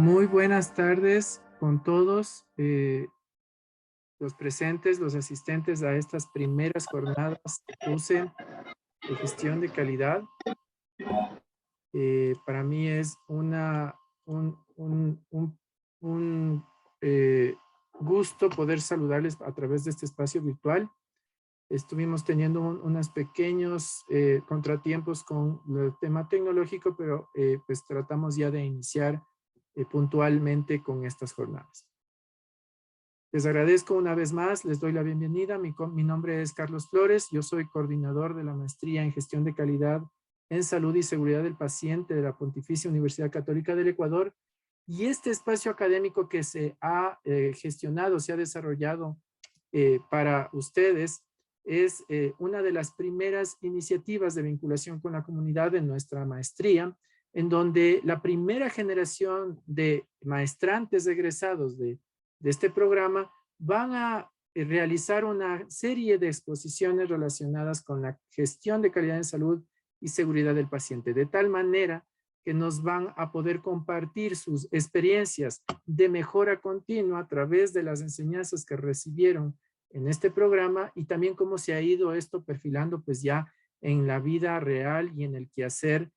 Muy buenas tardes con todos los presentes, los asistentes a estas primeras jornadas de PUSE de gestión de calidad. Para mí es un gusto poder saludarles a través de este espacio virtual. Estuvimos teniendo unos pequeños contratiempos con el tema tecnológico, pero pues tratamos ya de iniciar puntualmente con estas jornadas. Les agradezco una vez más, les doy la bienvenida. Mi nombre es Carlos Flores, yo soy coordinador de la maestría en gestión de calidad en salud y seguridad del paciente de la Pontificia Universidad Católica del Ecuador. Y este espacio académico que se ha gestionado, se ha desarrollado para ustedes, es una de las primeras iniciativas de vinculación con la comunidad de nuestra maestría, en donde la primera generación de maestrantes egresados de este programa van a realizar una serie de exposiciones relacionadas con la gestión de calidad en salud y seguridad del paciente, de tal manera que nos van a poder compartir sus experiencias de mejora continua a través de las enseñanzas que recibieron en este programa y también cómo se ha ido esto perfilando pues ya en la vida real y en el quehacer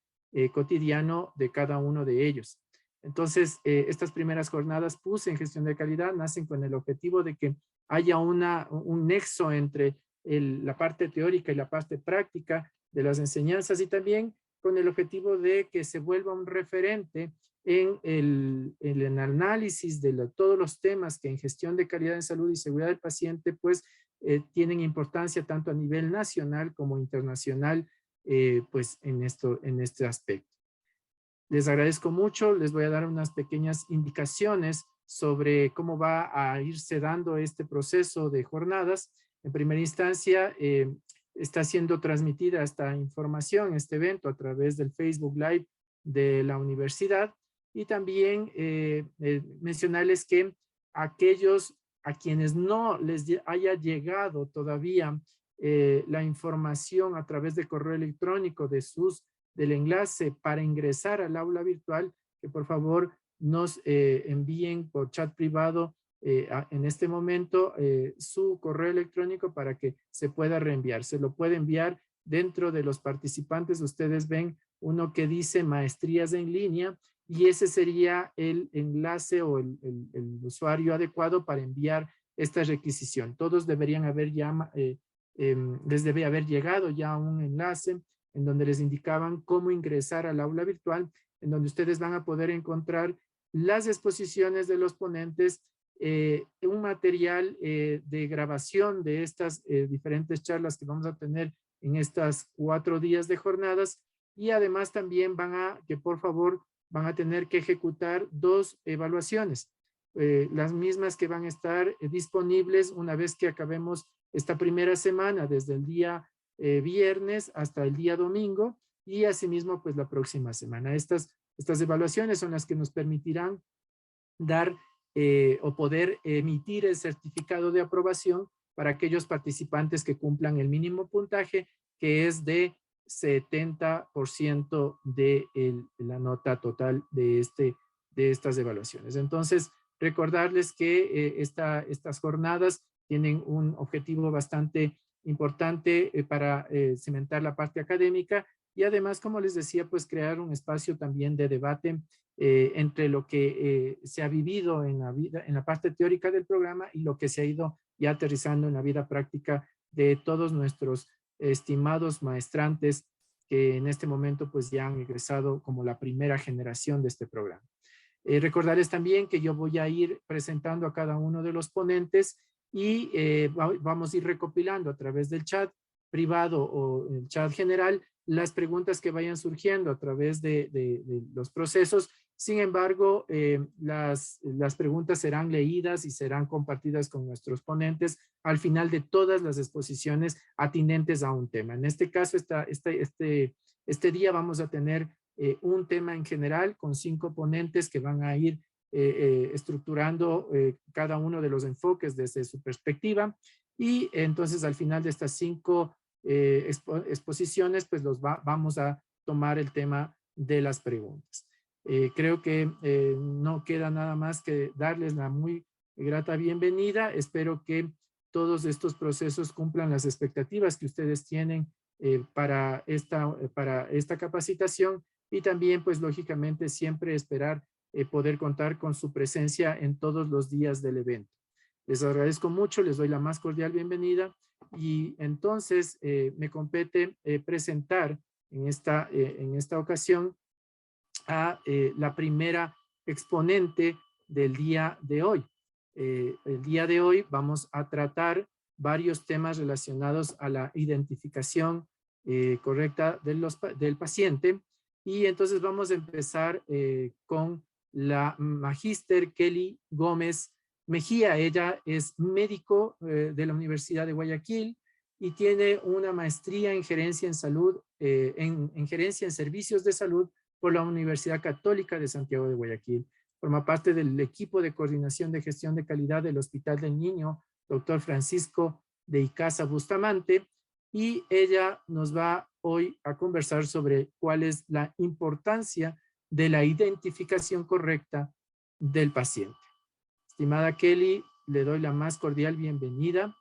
cotidiano de cada uno de ellos. Entonces, estas primeras jornadas PUSE en gestión de calidad nacen con el objetivo de que haya un nexo entre la parte teórica y la parte práctica de las enseñanzas y también con el objetivo de que se vuelva un referente en el análisis de todos los temas que en gestión de calidad en salud y seguridad del paciente pues tienen importancia tanto a nivel nacional como internacional pues en este aspecto. Les agradezco mucho, les voy a dar unas pequeñas indicaciones sobre cómo va a irse dando este proceso de jornadas. En primera instancia, está siendo transmitida esta información, este evento, a través del Facebook Live de la universidad. Y también mencionarles que aquellos a quienes no les haya llegado todavía la información a través de correo electrónico del enlace para ingresar al aula virtual, que por favor nos envíen por chat privado en este momento su correo electrónico para que se pueda reenviar. Se lo puede enviar dentro de los participantes. Ustedes ven uno que dice maestrías en línea y ese sería el enlace o el usuario adecuado para enviar esta requisición. Todos deberían haber ya, les debe haber llegado ya un enlace en donde les indicaban cómo ingresar al aula virtual, en donde ustedes van a poder encontrar las exposiciones de los ponentes, un material de grabación de estas diferentes charlas que vamos a tener en estas 4 días de jornadas, y además también que por favor van a tener que ejecutar 2 evaluaciones, las mismas que van a estar disponibles una vez que acabemos esta primera semana, desde el día viernes hasta el día domingo, y asimismo pues la próxima semana. Estas evaluaciones son las que nos permitirán dar o poder emitir el certificado de aprobación para aquellos participantes que cumplan el mínimo puntaje, que es de 70% de la nota total de estas evaluaciones. Entonces, recordarles que estas jornadas tienen un objetivo bastante importante para cimentar la parte académica y además, como les decía, pues crear un espacio también de debate entre lo que se ha vivido en la parte teórica del programa y lo que se ha ido ya aterrizando en la vida práctica de todos nuestros estimados maestrantes que en este momento pues ya han egresado como la primera generación de este programa. Recordarles también que yo voy a ir presentando a cada uno de los ponentes y vamos a ir recopilando a través del chat privado o el chat general las preguntas que vayan surgiendo a través de los procesos. Sin embargo, las preguntas serán leídas y serán compartidas con nuestros ponentes al final de todas las exposiciones atinentes a un tema. En este caso, este día vamos a tener un tema en general con 5 ponentes que van a ir estructurando cada uno de los enfoques desde su perspectiva, y entonces al final de estas 5 exposiciones pues vamos a tomar el tema de las preguntas. Creo que no queda nada más que darles la muy grata bienvenida. Espero que todos estos procesos cumplan las expectativas que ustedes tienen para esta capacitación, y también, pues, lógicamente, siempre esperar poder contar con su presencia en todos los días del evento. Les agradezco mucho, les doy la más cordial bienvenida, y entonces me compete presentar en esta ocasión a la primera exponente del día de hoy. El día de hoy vamos a tratar varios temas relacionados a la identificación correcta del paciente, y entonces vamos a empezar con la magíster Kelly Gómez Mejía. Ella es médico de la Universidad de Guayaquil y tiene una maestría en gerencia en salud, en gerencia en servicios de salud por la Universidad Católica de Santiago de Guayaquil. Forma parte del equipo de coordinación de gestión de calidad del Hospital del Niño, doctor Francisco de Icaza Bustamante, y ella nos va hoy a conversar sobre cuál es la importancia de la identificación correcta del paciente. Estimada Kelly, le doy la más cordial bienvenida.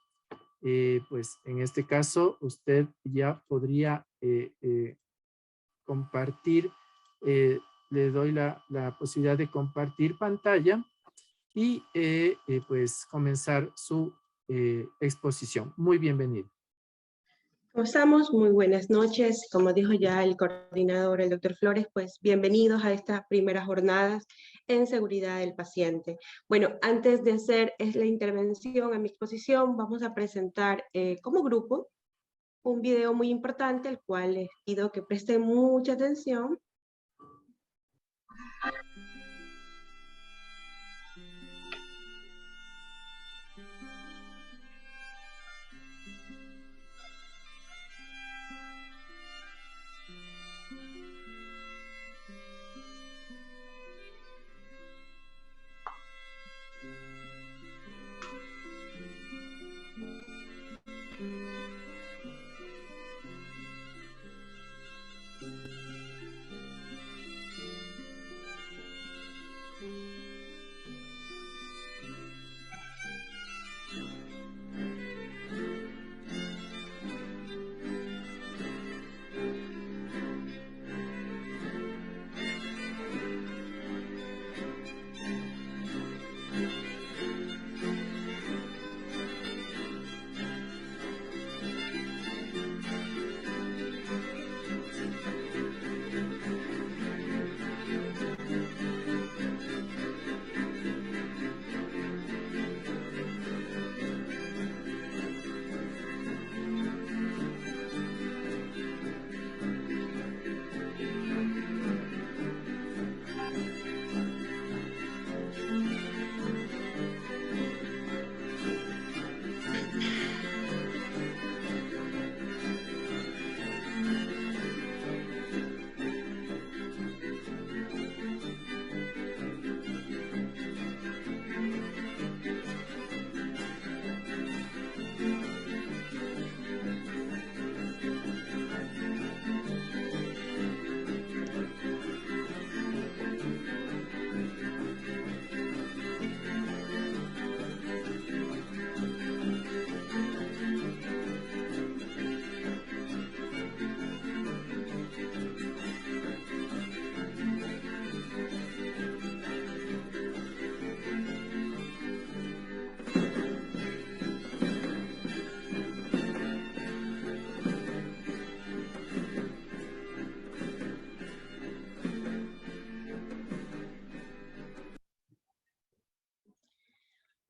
Pues en este caso usted ya podría compartir, le doy la posibilidad de compartir pantalla y pues comenzar su exposición. Muy bienvenido. ¿Cómo estamos? Muy buenas noches. Como dijo ya el coordinador, el doctor Flores, pues bienvenidos a estas primeras jornadas en seguridad del paciente. Bueno, antes de hacer la intervención en mi exposición, vamos a presentar como grupo un video muy importante, al cual les pido que presten mucha atención.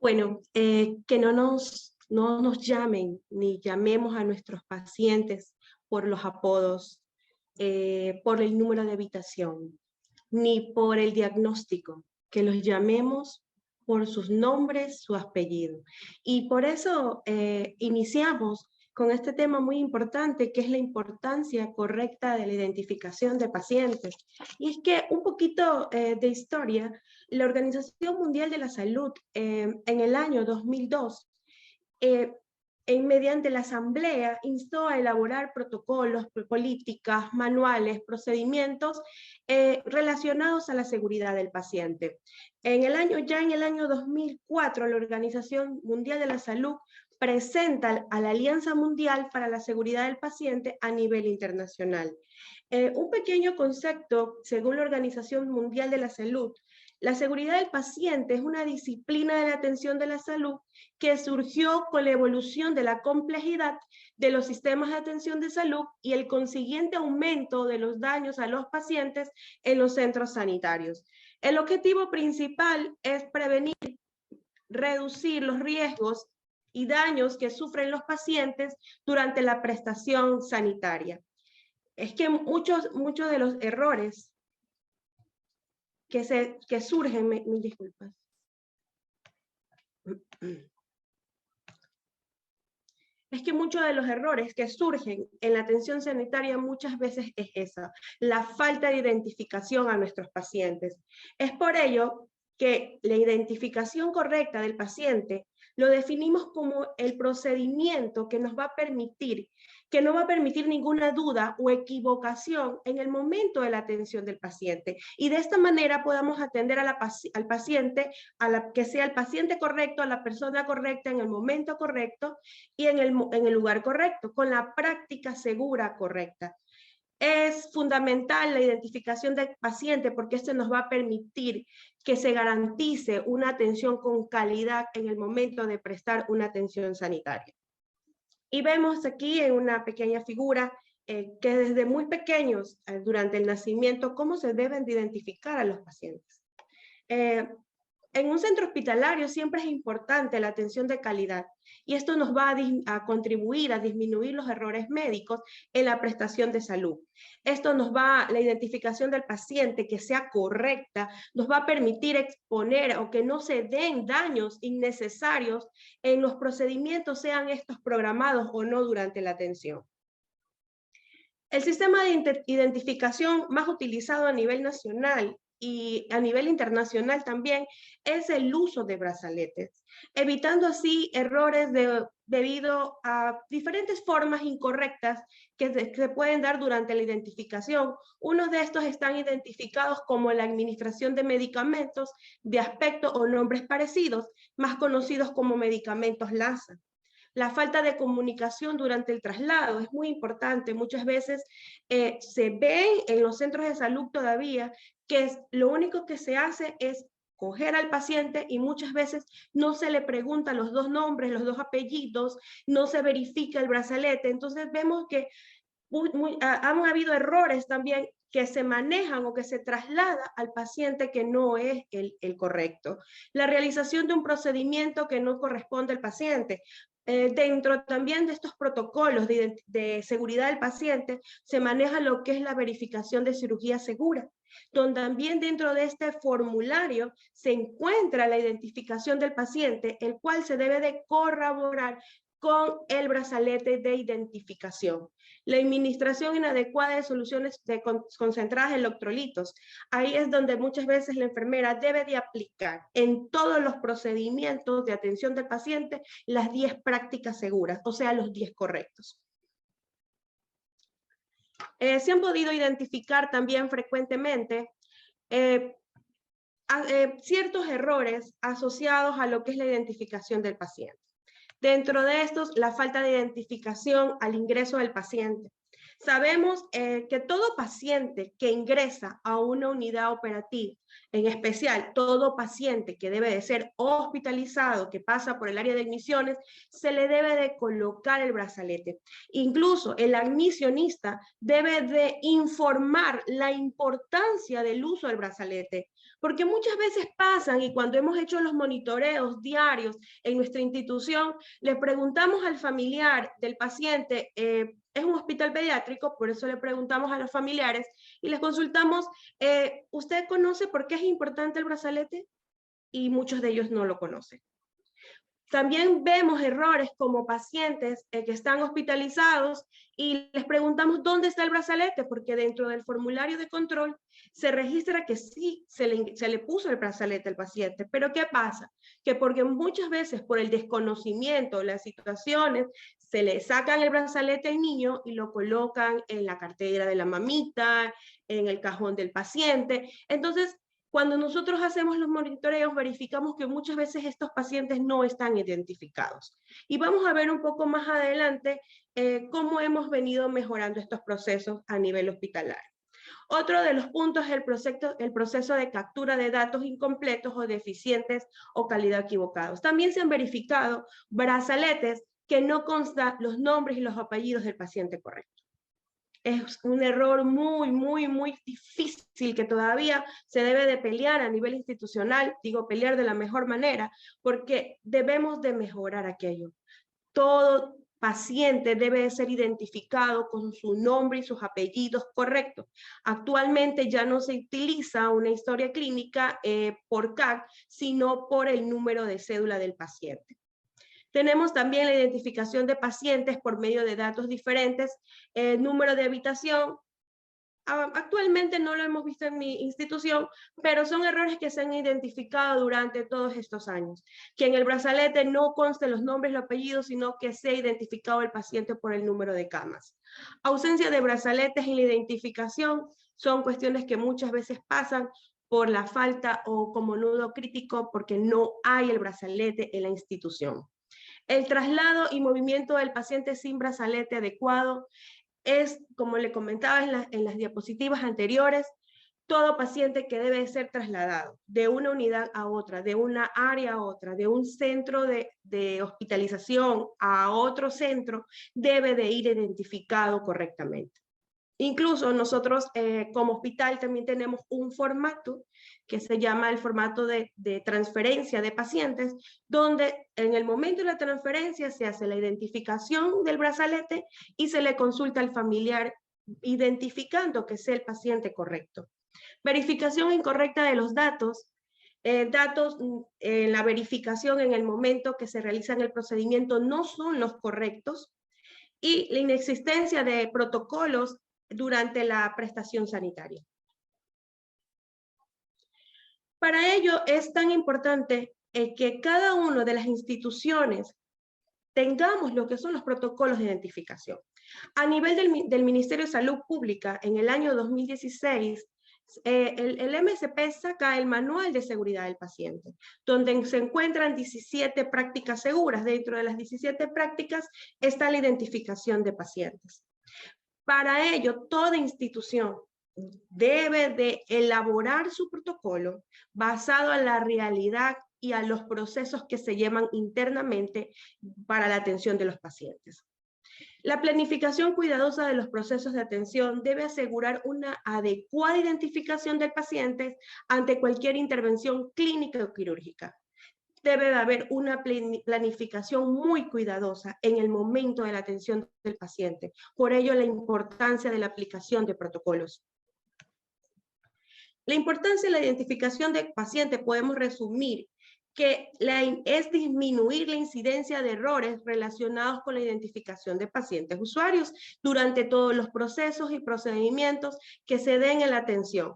Bueno, que no nos llamen ni llamemos a nuestros pacientes por los apodos, por el número de habitación, ni por el diagnóstico, que los llamemos por sus nombres, su apellido. Y por eso iniciamos con este tema muy importante, que es la importancia correcta de la identificación de pacientes. Y es que un poquito de historia, la Organización Mundial de la Salud en el año 2002 mediante la asamblea, instó a elaborar protocolos, políticas, manuales, procedimientos relacionados a la seguridad del paciente. Ya en el año 2004, la Organización Mundial de la Salud presenta a la Alianza Mundial para la Seguridad del Paciente a nivel internacional. Un pequeño concepto, según la Organización Mundial de la Salud, la seguridad del paciente es una disciplina de la atención de la salud que surgió con la evolución de la complejidad de los sistemas de atención de salud y el consiguiente aumento de los daños a los pacientes en los centros sanitarios. El objetivo principal es prevenir, reducir los riesgos y daños que sufren los pacientes durante la prestación sanitaria. Es que muchos de los errores que surgen, mil disculpas. Es que muchos de los errores que surgen en la atención sanitaria muchas veces es esa, la falta de identificación a nuestros pacientes. Es por ello que la identificación correcta del paciente lo definimos como el procedimiento que nos va a permitir, que no va a permitir ninguna duda o equivocación en el momento de la atención del paciente. Y de esta manera podamos atender al paciente, que sea el paciente correcto, a la persona correcta, en el momento correcto y en el lugar correcto, con la práctica segura correcta. Es fundamental la identificación del paciente porque esto nos va a permitir que se garantice una atención con calidad en el momento de prestar una atención sanitaria. Y vemos aquí en una pequeña figura que desde muy pequeños, durante el nacimiento, cómo se deben de identificar a los pacientes. En un centro hospitalario siempre es importante la atención de calidad y esto nos va a contribuir a disminuir los errores médicos en la prestación de salud. La identificación del paciente que sea correcta, nos va a permitir exponer o que no se den daños innecesarios en los procedimientos, sean estos programados o no durante la atención. El sistema de identificación más utilizado a nivel nacional y a nivel internacional también es el uso de brazaletes, evitando así errores debido a diferentes formas incorrectas que se pueden dar durante la identificación. Unos de estos están identificados como la administración de medicamentos de aspecto o nombres parecidos, más conocidos como medicamentos LASA. La falta de comunicación durante el traslado es muy importante. Muchas veces se ven en los centros de salud todavía que lo único que se hace es coger al paciente y muchas veces no se le preguntan los dos nombres, los dos apellidos, no se verifica el brazalete. Entonces vemos que han habido errores también que se manejan o que se traslada al paciente que no es el correcto. La realización de un procedimiento que no corresponde al paciente. Dentro también de estos protocolos de seguridad del paciente se maneja lo que es la verificación de cirugía segura, donde también dentro de este formulario se encuentra la identificación del paciente, el cual se debe de corroborar con el brazalete de identificación. La administración inadecuada de soluciones concentradas en electrolitos. Ahí es donde muchas veces la enfermera debe de aplicar en todos los procedimientos de atención del paciente las 10 prácticas seguras, o sea, los 10 correctos. Se han podido identificar también frecuentemente ciertos errores asociados a lo que es la identificación del paciente. Dentro de estos, la falta de identificación al ingreso del paciente. Sabemos que todo paciente que ingresa a una unidad operativa, en especial todo paciente que debe de ser hospitalizado, que pasa por el área de admisiones, se le debe de colocar el brazalete. Incluso el admisionista debe de informar la importancia del uso del brazalete, porque muchas veces pasan y cuando hemos hecho los monitoreos diarios en nuestra institución, le preguntamos al familiar del paciente, es un hospital pediátrico, por eso le preguntamos a los familiares y les consultamos, ¿usted conoce por qué es importante el brazalete? Y muchos de ellos no lo conocen. También vemos errores como pacientes que están hospitalizados y les preguntamos dónde está el brazalete, porque dentro del formulario de control se registra que sí se le puso el brazalete al paciente. Pero ¿qué pasa? Que porque muchas veces por el desconocimiento de las situaciones, se le sacan el brazalete al niño y lo colocan en la cartera de la mamita, en el cajón del paciente. Entonces, cuando nosotros hacemos los monitoreos, verificamos que muchas veces estos pacientes no están identificados. Y vamos a ver un poco más adelante cómo hemos venido mejorando estos procesos a nivel hospitalario. Otro de los puntos es el proceso de captura de datos incompletos o deficientes o calidad equivocados. También se han verificado brazaletes que no constan los nombres y los apellidos del paciente correcto. Es un error muy difícil que todavía se debe de pelear a nivel institucional, digo pelear de la mejor manera, porque debemos de mejorar aquello. Todo paciente debe de ser identificado con su nombre y sus apellidos correctos. Actualmente ya no se utiliza una historia clínica por CAC, sino por el número de cédula del paciente. Tenemos también la identificación de pacientes por medio de datos diferentes, número de habitación. Actualmente no lo hemos visto en mi institución, pero son errores que se han identificado durante todos estos años. Que en el brazalete no consten los nombres y los apellidos, sino que se ha identificado el paciente por el número de camas. Ausencia de brazaletes en la identificación son cuestiones que muchas veces pasan por la falta o como nudo crítico porque no hay el brazalete en la institución. El traslado y movimiento del paciente sin brazalete adecuado es, como le comentaba en las diapositivas anteriores, todo paciente que debe ser trasladado de una unidad a otra, de una área a otra, de un centro de hospitalización a otro centro, debe de ir identificado correctamente. Incluso nosotros como hospital también tenemos un formato que se llama el formato de transferencia de pacientes, donde en el momento de la transferencia se hace la identificación del brazalete y se le consulta al familiar identificando que sea el paciente correcto. Verificación incorrecta de los datos. La verificación en el momento que se realiza el procedimiento no son los correctos y la inexistencia de protocolos durante la prestación sanitaria. Para ello es tan importante que cada una de las instituciones tengamos lo que son los protocolos de identificación. A nivel del Ministerio de Salud Pública, en el año 2016, el MSP saca el Manual de Seguridad del Paciente, donde se encuentran 17 prácticas seguras. Dentro de las 17 prácticas está la identificación de pacientes. Para ello, toda institución debe de elaborar su protocolo basado en la realidad y a los procesos que se llevan internamente para la atención de los pacientes. La planificación cuidadosa de los procesos de atención debe asegurar una adecuada identificación del paciente ante cualquier intervención clínica o quirúrgica. Debe de haber una planificación muy cuidadosa en el momento de la atención del paciente. Por ello, la importancia de la aplicación de protocolos. La importancia de la identificación del paciente podemos resumir que es disminuir la incidencia de errores relacionados con la identificación de pacientes usuarios durante todos los procesos y procedimientos que se den en la atención.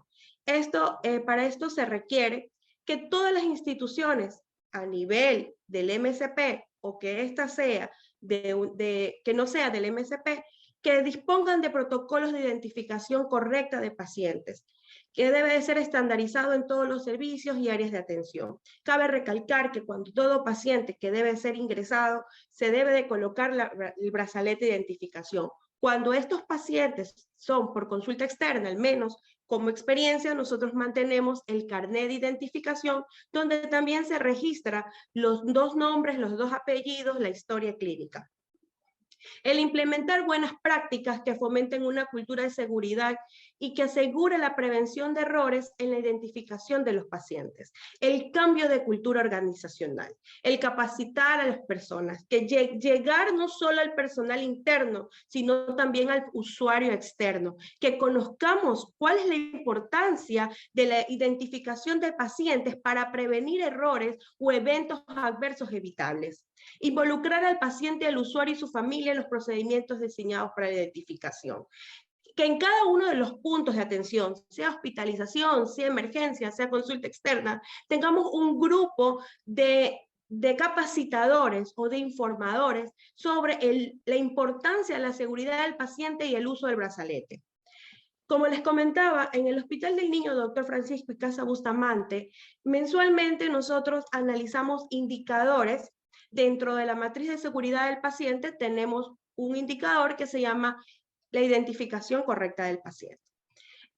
Para esto se requiere que todas las instituciones a nivel del MSP o que esta sea que no sea del MSP, que dispongan de protocolos de identificación correcta de pacientes, que debe de ser estandarizado en todos los servicios y áreas de atención. Cabe recalcar que cuando todo paciente que debe ser ingresado, se debe de colocar el brazalete de identificación. Cuando estos pacientes son por consulta externa, al menos como experiencia, nosotros mantenemos el carnet de identificación, donde también se registra los 2 nombres, los 2 apellidos, la historia clínica. El implementar buenas prácticas que fomenten una cultura de seguridad y que asegure la prevención de errores en la identificación de los pacientes. El cambio de cultura organizacional, el capacitar a las personas, que llegar no solo al personal interno, sino también al usuario externo, que conozcamos cuál es la importancia de la identificación de pacientes para prevenir errores o eventos adversos evitables. Involucrar al paciente, al usuario y su familia en los procedimientos diseñados para la identificación. Que en cada uno de los puntos de atención, sea hospitalización, sea emergencia, sea consulta externa, tengamos un grupo de capacitadores o de informadores sobre la importancia de la seguridad del paciente y el uso del brazalete. Como les comentaba, en el Hospital del Niño Dr. Francisco Icaza Bustamante, mensualmente nosotros analizamos indicadores. Dentro de la matriz de seguridad del paciente tenemos un indicador que se llama la identificación correcta del paciente.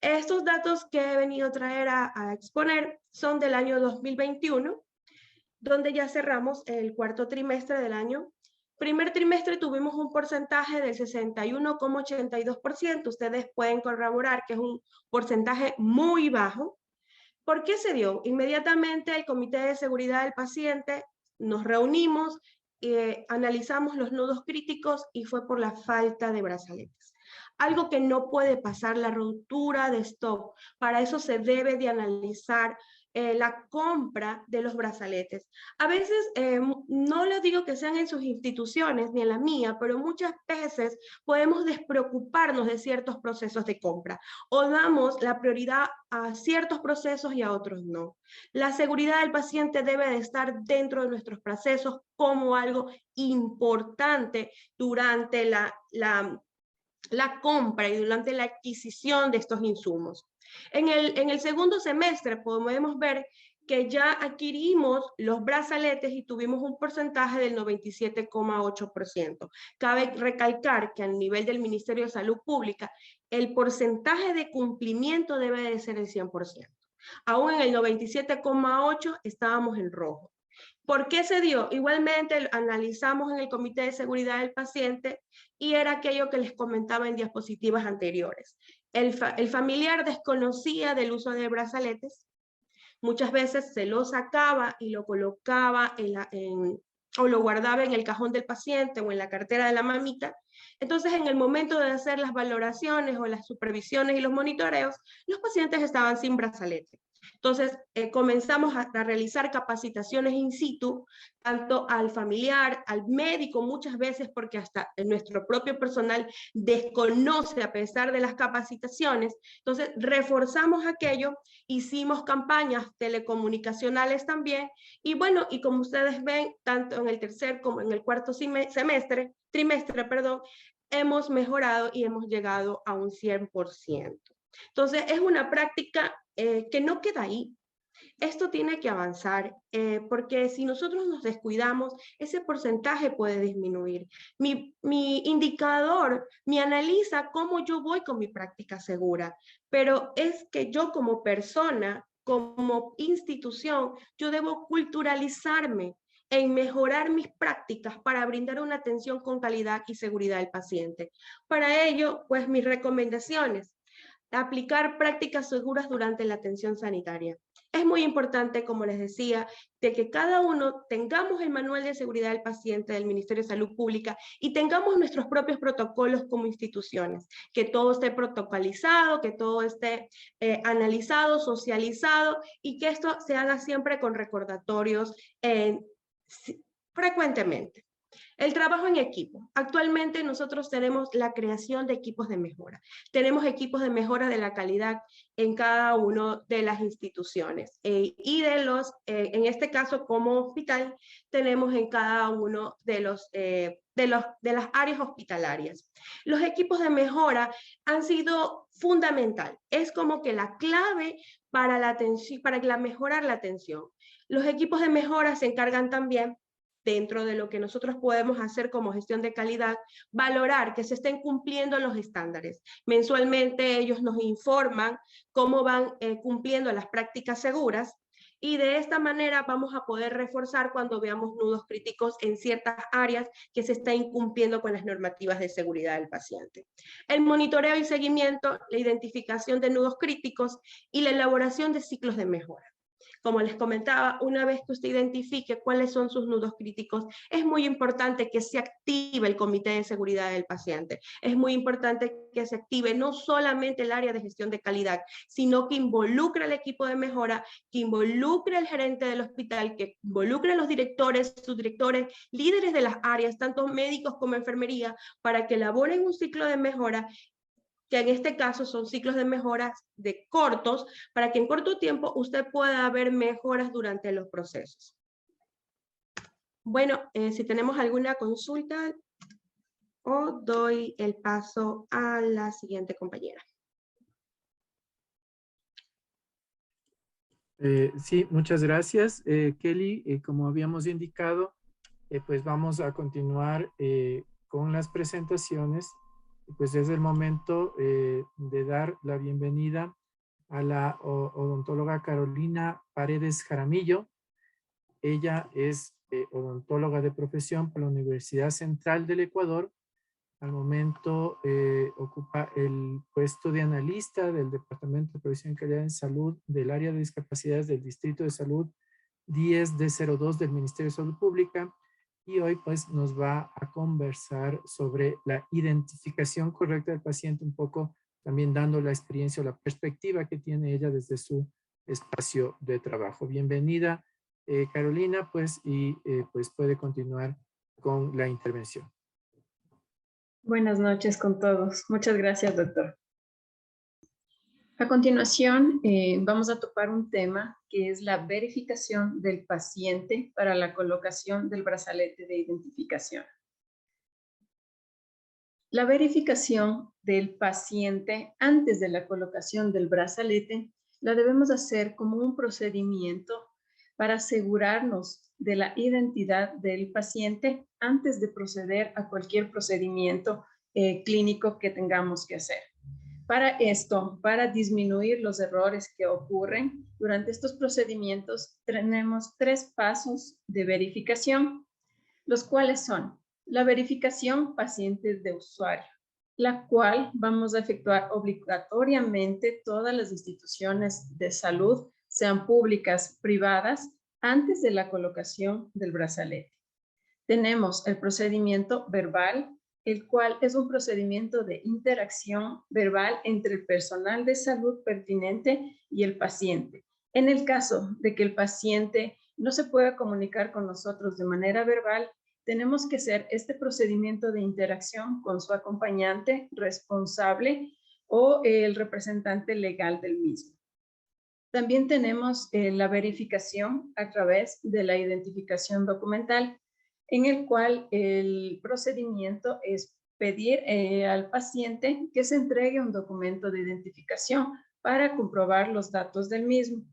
Estos datos que he venido a traer a exponer son del año 2021, donde ya cerramos el cuarto trimestre del año. Primer trimestre tuvimos un porcentaje del 61,82%. Ustedes pueden corroborar que es un porcentaje muy bajo. ¿Por qué se dio? Inmediatamente el Comité de Seguridad del Paciente nos reunimos, analizamos los nudos críticos y fue por la falta de brazaletes. Algo que no puede pasar, la ruptura de stock. Para eso se debe de analizar la compra de los brazaletes. A veces, no les digo que sean en sus instituciones ni en la mía, pero muchas veces podemos despreocuparnos de ciertos procesos de compra o damos la prioridad a ciertos procesos y a otros no. La seguridad del paciente debe de estar dentro de nuestros procesos como algo importante durante la compra y durante la adquisición de estos insumos. En el segundo semestre podemos ver que ya adquirimos los brazaletes y tuvimos un porcentaje del 97,8%. Cabe recalcar que a nivel del Ministerio de Salud Pública, el porcentaje de cumplimiento debe de ser el 100%. Aún en el 97,8% estábamos en rojo. ¿Por qué se dio? Igualmente analizamos en el Comité de Seguridad del Paciente y era aquello que les comentaba en diapositivas anteriores. El familiar desconocía del uso de brazaletes, muchas veces se lo sacaba y lo colocaba o lo guardaba en el cajón del paciente o en la cartera de la mamita. Entonces, en el momento de hacer las valoraciones o las supervisiones y los monitoreos, los pacientes estaban sin brazalete. Entonces, comenzamos a realizar capacitaciones in situ, tanto al familiar, al médico, muchas veces porque hasta nuestro propio personal desconoce a pesar de las capacitaciones. Entonces, reforzamos aquello, hicimos campañas telecomunicacionales también, y bueno, y como ustedes ven, tanto en el tercer como en el cuarto trimestre, hemos mejorado y hemos llegado a un 100%. Entonces, es una práctica que no queda ahí. Esto tiene que avanzar, porque si nosotros nos descuidamos, ese porcentaje puede disminuir. Mi indicador me analiza cómo yo voy con mi práctica segura, pero es que yo como persona, como institución, yo debo culturalizarme en mejorar mis prácticas para brindar una atención con calidad y seguridad al paciente. Para ello, pues mis recomendaciones: aplicar prácticas seguras durante la atención sanitaria. Es muy importante, como les decía, de que cada uno tengamos el manual de seguridad del paciente del Ministerio de Salud Pública y tengamos nuestros propios protocolos como instituciones, que todo esté protocolizado, que todo esté analizado, socializado y que esto se haga siempre con recordatorios frecuentemente. El trabajo en equipo. Actualmente nosotros tenemos la creación de equipos de mejora. Tenemos equipos de mejora de la calidad en cada una de las instituciones. Y en este caso como hospital, tenemos en cada uno de las áreas hospitalarias. Los equipos de mejora han sido fundamental. Es como que la clave para la atención, para mejorar la atención. Los equipos de mejora se encargan también, dentro de lo que nosotros podemos hacer como gestión de calidad, valorar que se estén cumpliendo los estándares. Mensualmente ellos nos informan cómo van cumpliendo las prácticas seguras y de esta manera vamos a poder reforzar cuando veamos nudos críticos en ciertas áreas que se está incumpliendo con las normativas de seguridad del paciente. El monitoreo y seguimiento, la identificación de nudos críticos y la elaboración de ciclos de mejora. Como les comentaba, una vez que usted identifique cuáles son sus nudos críticos, es muy importante que se active el comité de seguridad del paciente. Es muy importante que se active no solamente el área de gestión de calidad, sino que involucre al equipo de mejora, que involucre al gerente del hospital, que involucre a los directores, subdirectores, líderes de las áreas, tanto médicos como enfermería, para que elaboren un ciclo de mejora, que en este caso son ciclos de mejoras de cortos, para que en corto tiempo usted pueda ver mejoras durante los procesos. Bueno, si tenemos alguna consulta, o doy el paso a la siguiente compañera. Sí, muchas gracias, Kelly. Como habíamos indicado, pues vamos a continuar con las presentaciones. Pues es el momento de dar la bienvenida a la odontóloga Carolina Paredes Jaramillo. Ella es odontóloga de profesión por la Universidad Central del Ecuador. Al momento ocupa el puesto de analista del Departamento de Provisión y Calidad en Salud del área de discapacidades del Distrito de Salud 10D02 del Ministerio de Salud Pública, y hoy pues nos va a conversar sobre la identificación correcta del paciente, un poco también dando la experiencia o la perspectiva que tiene ella desde su espacio de trabajo. Bienvenida, Carolina, pues, y pues puede continuar con la intervención. Buenas noches con todos. Muchas gracias, doctor. A continuación, vamos a topar un tema que es la verificación del paciente para la colocación del brazalete de identificación. La verificación del paciente antes de la colocación del brazalete la debemos hacer como un procedimiento para asegurarnos de la identidad del paciente antes de proceder a cualquier procedimiento clínico que tengamos que hacer. Para esto, para disminuir los errores que ocurren durante estos procedimientos, tenemos 3 pasos de verificación, los cuales son la verificación paciente de usuario, la cual vamos a efectuar obligatoriamente todas las instituciones de salud, sean públicas, privadas, antes de la colocación del brazalete. Tenemos el procedimiento verbal, el cual es un procedimiento de interacción verbal entre el personal de salud pertinente y el paciente. En el caso de que el paciente no se pueda comunicar con nosotros de manera verbal, tenemos que hacer este procedimiento de interacción con su acompañante responsable o el representante legal del mismo. También tenemos la verificación a través de la identificación documental, en el cual el procedimiento es pedir al paciente que se entregue un documento de identificación para comprobar los datos del mismo.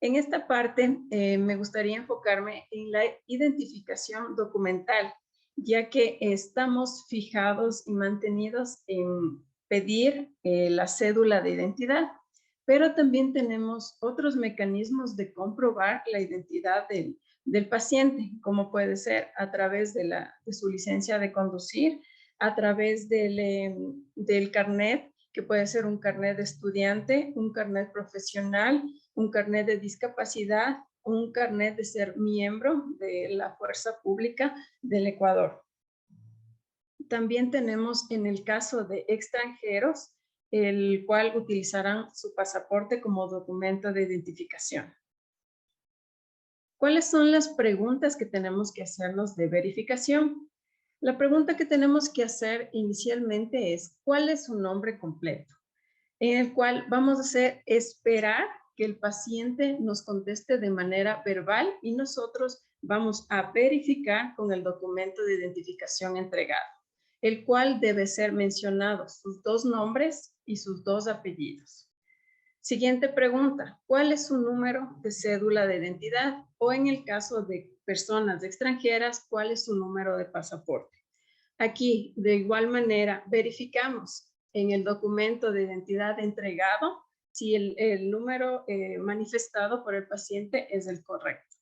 En esta parte me gustaría enfocarme en la identificación documental, ya que estamos fijados y mantenidos en pedir la cédula de identidad, pero también tenemos otros mecanismos de comprobar la identidad del paciente, como puede ser a través de su licencia de conducir, a través del carnet, que puede ser un carnet de estudiante, un carnet profesional, un carnet de discapacidad, un carnet de ser miembro de la fuerza pública del Ecuador. También tenemos en el caso de extranjeros, el cual utilizarán su pasaporte como documento de identificación. ¿Cuáles son las preguntas que tenemos que hacernos de verificación? La pregunta que tenemos que hacer inicialmente es, ¿cuál es su nombre completo? En el cual vamos a esperar que el paciente nos conteste de manera verbal y nosotros vamos a verificar con el documento de identificación entregado, el cual debe ser mencionado sus 2 nombres y sus 2 apellidos. Siguiente pregunta, ¿cuál es su número de cédula de identidad? O en el caso de personas extranjeras, ¿cuál es su número de pasaporte? Aquí, de igual manera, verificamos en el documento de identidad entregado si el número manifestado por el paciente es el correcto.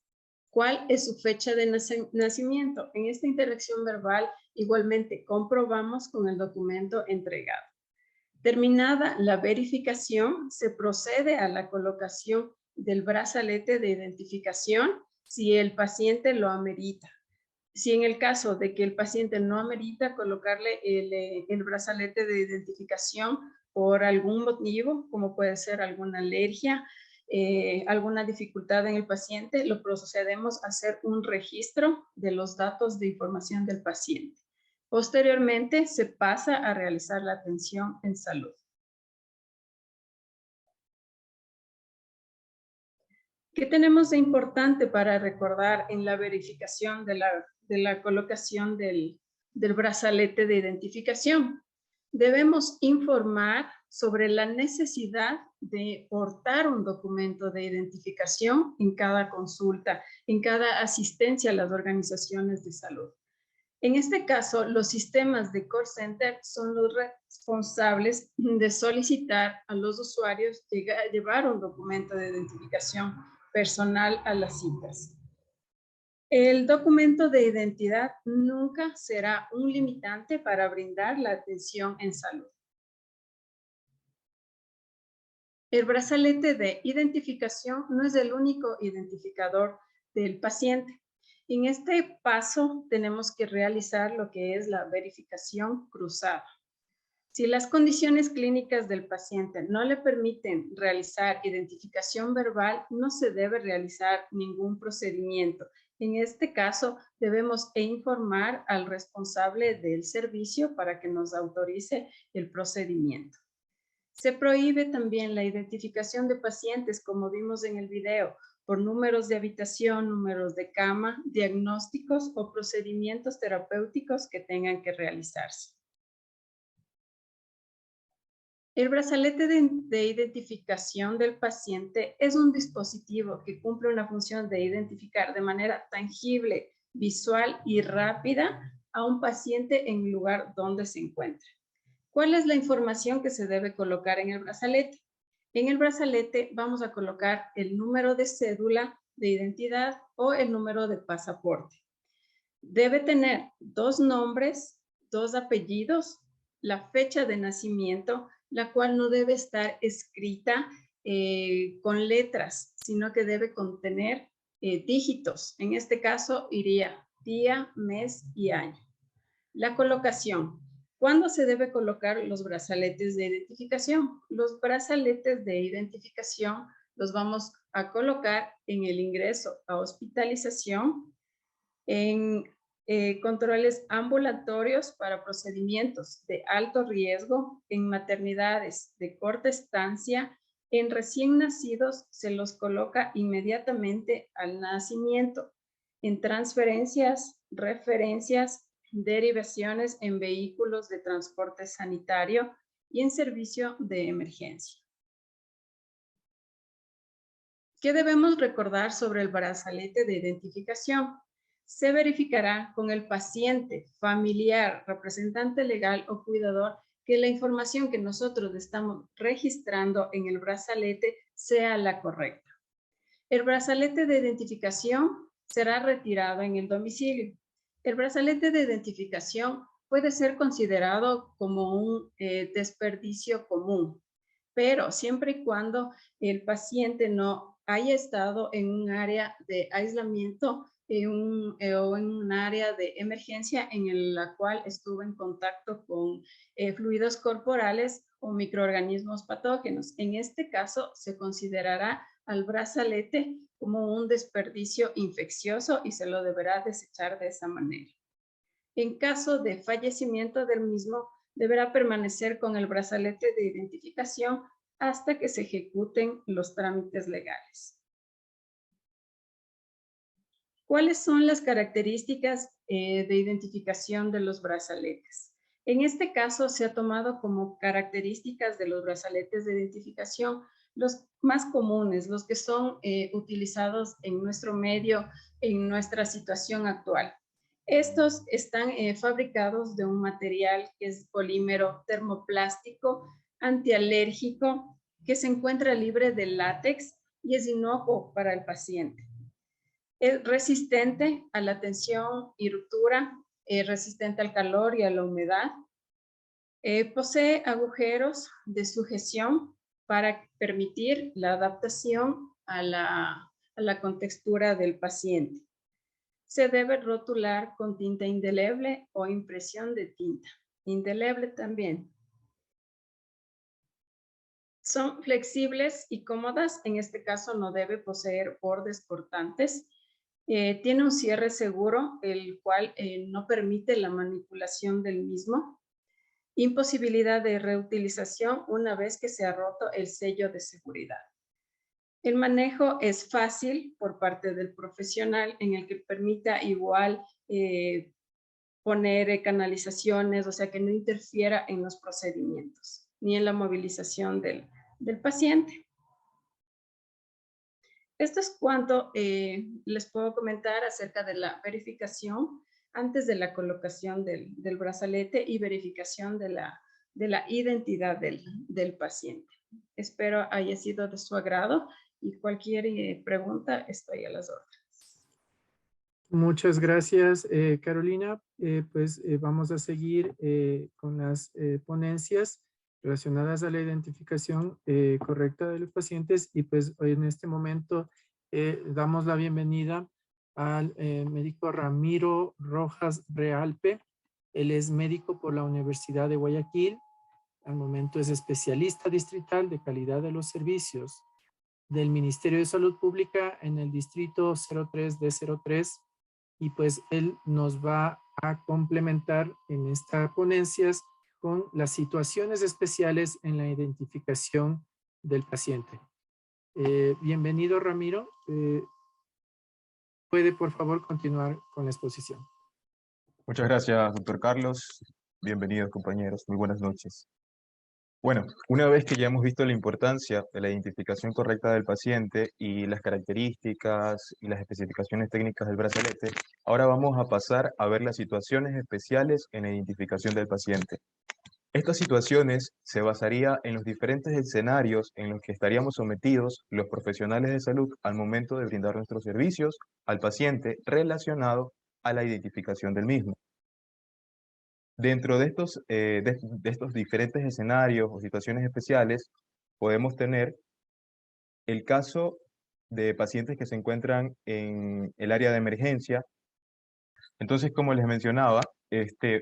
¿Cuál es su fecha de nacimiento? En esta interacción verbal, igualmente comprobamos con el documento entregado. Terminada la verificación, se procede a la colocación del brazalete de identificación si el paciente lo amerita. Si en el caso de que el paciente no amerita colocarle el brazalete de identificación por algún motivo, como puede ser alguna alergia, alguna dificultad en el paciente, lo procedemos a hacer un registro de los datos de información del paciente. Posteriormente, se pasa a realizar la atención en salud. ¿Qué tenemos de importante para recordar en la verificación de la colocación del brazalete de identificación? Debemos informar sobre la necesidad de portar un documento de identificación en cada consulta, en cada asistencia a las organizaciones de salud. En este caso, los sistemas de call center son los responsables de solicitar a los usuarios llevar un documento de identificación personal a las citas. El documento de identidad nunca será un limitante para brindar la atención en salud. El brazalete de identificación no es el único identificador del paciente. En este paso tenemos que realizar lo que es la verificación cruzada. Si las condiciones clínicas del paciente no le permiten realizar identificación verbal, no se debe realizar ningún procedimiento. En este caso, debemos informar al responsable del servicio para que nos autorice el procedimiento. Se prohíbe también la identificación de pacientes, como vimos en el video, por números de habitación, números de cama, diagnósticos o procedimientos terapéuticos que tengan que realizarse. El brazalete de identificación del paciente es un dispositivo que cumple una función de identificar de manera tangible, visual y rápida a un paciente en el lugar donde se encuentra. ¿Cuál es la información que se debe colocar en el brazalete? En el brazalete vamos a colocar el número de cédula de identidad o el número de pasaporte. Debe tener 2 nombres, 2 apellidos, la fecha de nacimiento, la cual no debe estar escrita con letras, sino que debe contener dígitos. En este caso iría día, mes y año. La colocación. ¿Cuándo se debe colocar los brazaletes de identificación? Los brazaletes de identificación los vamos a colocar en el ingreso a hospitalización, en controles ambulatorios para procedimientos de alto riesgo, en maternidades de corta estancia, en recién nacidos se los coloca inmediatamente al nacimiento, en transferencias, referencias, derivaciones en vehículos de transporte sanitario y en servicio de emergencia. ¿Qué debemos recordar sobre el brazalete de identificación? Se verificará con el paciente, familiar, representante legal o cuidador que la información que nosotros estamos registrando en el brazalete sea la correcta. El brazalete de identificación será retirado en el domicilio. El brazalete de identificación puede ser considerado como un desperdicio común, pero siempre y cuando el paciente no haya estado en un área de aislamiento o en un área de emergencia en la cual estuvo en contacto con fluidos corporales o microorganismos patógenos. En este caso, se considerará al brazalete como un desperdicio infeccioso y se lo deberá desechar de esa manera. En caso de fallecimiento del mismo, deberá permanecer con el brazalete de identificación hasta que se ejecuten los trámites legales. ¿Cuáles son las características de identificación de los brazaletes? En este caso se ha tomado como características de los brazaletes de identificación los más comunes, los que son utilizados en nuestro medio, en nuestra situación actual. Estos están fabricados de un material que es polímero termoplástico, antialérgico, que se encuentra libre de látex y es inocuo para el paciente. Es resistente a la tensión y ruptura, resistente al calor y a la humedad. Posee agujeros de sujeción para permitir la adaptación a la contextura del paciente. Se debe rotular con tinta indeleble o impresión de tinta. Indeleble también. Son flexibles y cómodas. En este caso no debe poseer bordes cortantes. Tiene un cierre seguro, el cual no permite la manipulación del mismo. Imposibilidad de reutilización una vez que se ha roto el sello de seguridad. El manejo es fácil por parte del profesional, en el que permita igual poner canalizaciones, o sea, que no interfiera en los procedimientos ni en la movilización del paciente. Esto es cuanto les puedo comentar acerca de la verificación antes de la colocación del brazalete y verificación de la identidad del paciente. Espero haya sido de su agrado y cualquier pregunta estoy a las órdenes. Muchas gracias, Carolina. Vamos a seguir con las ponencias relacionadas a la identificación correcta de los pacientes y pues hoy en este momento damos la bienvenida al médico Ramiro Rojas Realpe. Él es médico por la Universidad de Guayaquil. Al momento es especialista distrital de calidad de los servicios del Ministerio de Salud Pública en el distrito 03 de 03. Y pues él nos va a complementar en estas ponencias con las situaciones especiales en la identificación del paciente. Bienvenido, Ramiro. ¿Puede, por favor, continuar con la exposición? Muchas gracias, doctor Carlos. Bienvenidos, compañeros. Muy buenas noches. Bueno, una vez que ya hemos visto la importancia de la identificación correcta del paciente y las características y las especificaciones técnicas del brazalete, ahora vamos a pasar a ver las situaciones especiales en la identificación del paciente. Estas situaciones se basaría en los diferentes escenarios en los que estaríamos sometidos los profesionales de salud al momento de brindar nuestros servicios al paciente relacionado a la identificación del mismo. Dentro de estos diferentes escenarios o situaciones especiales, podemos tener el caso de pacientes que se encuentran en el área de emergencia. Entonces, como les mencionaba,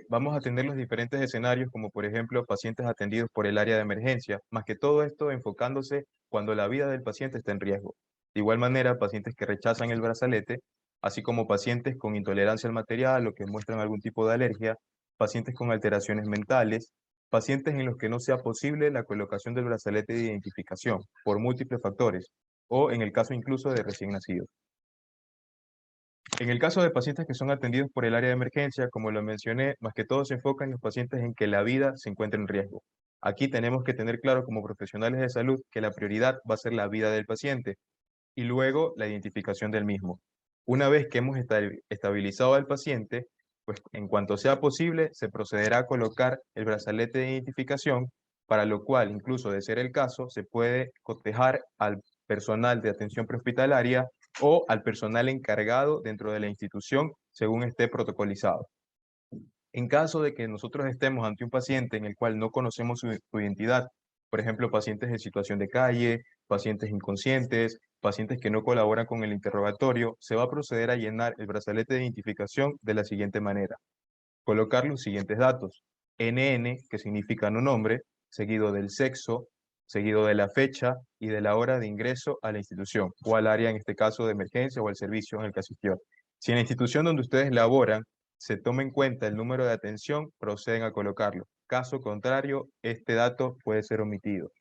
vamos a tener los diferentes escenarios, como por ejemplo pacientes atendidos por el área de emergencia, más que todo esto enfocándose cuando la vida del paciente está en riesgo. De igual manera, pacientes que rechazan el brazalete, así como pacientes con intolerancia al material o que muestran algún tipo de alergia, pacientes con alteraciones mentales, pacientes en los que no sea posible la colocación del brazalete de identificación por múltiples factores, o en el caso incluso de recién nacidos. En el caso de pacientes que son atendidos por el área de emergencia, como lo mencioné, más que todo se enfoca en los pacientes en que la vida se encuentra en riesgo. Aquí tenemos que tener claro como profesionales de salud que la prioridad va a ser la vida del paciente y luego la identificación del mismo. Una vez que hemos estabilizado al paciente, pues en cuanto sea posible, se procederá a colocar el brazalete de identificación, para lo cual, incluso de ser el caso, se puede cotejar al personal de atención prehospitalaria o al personal encargado dentro de la institución según esté protocolizado. En caso de que nosotros estemos ante un paciente en el cual no conocemos su identidad, por ejemplo, pacientes en situación de calle, pacientes inconscientes, pacientes que no colaboran con el interrogatorio, se va a proceder a llenar el brazalete de identificación de la siguiente manera. Colocar los siguientes datos: NN, que significa no nombre, seguido del sexo, seguido de la fecha y de la hora de ingreso a la institución o al área, en este caso de emergencia o al servicio en el que asistió. Si en la institución donde ustedes laboran se toma en cuenta el número de atención, proceden a colocarlo. Caso contrario, este dato puede ser omitido.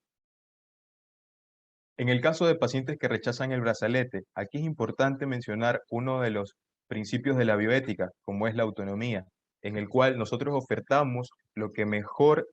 En el caso de pacientes que rechazan el brazalete, aquí es importante mencionar uno de los principios de la bioética, como es la autonomía, en el cual nosotros ofertamos lo que mejor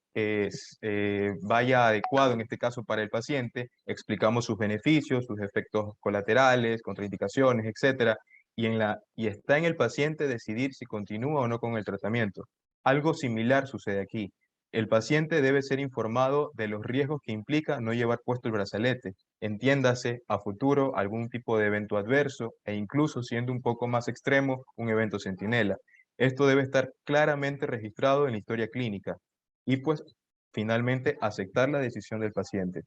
vaya adecuado, en este caso para el paciente, explicamos sus beneficios, sus efectos colaterales, contraindicaciones, etc. Y está en el paciente decidir si continúa o no con el tratamiento. Algo similar sucede aquí. El paciente debe ser informado de los riesgos que implica no llevar puesto el brazalete. Entiéndase a futuro algún tipo de evento adverso e incluso, siendo un poco más extremo, un evento centinela. Esto debe estar claramente registrado en la historia clínica y pues finalmente aceptar la decisión del paciente.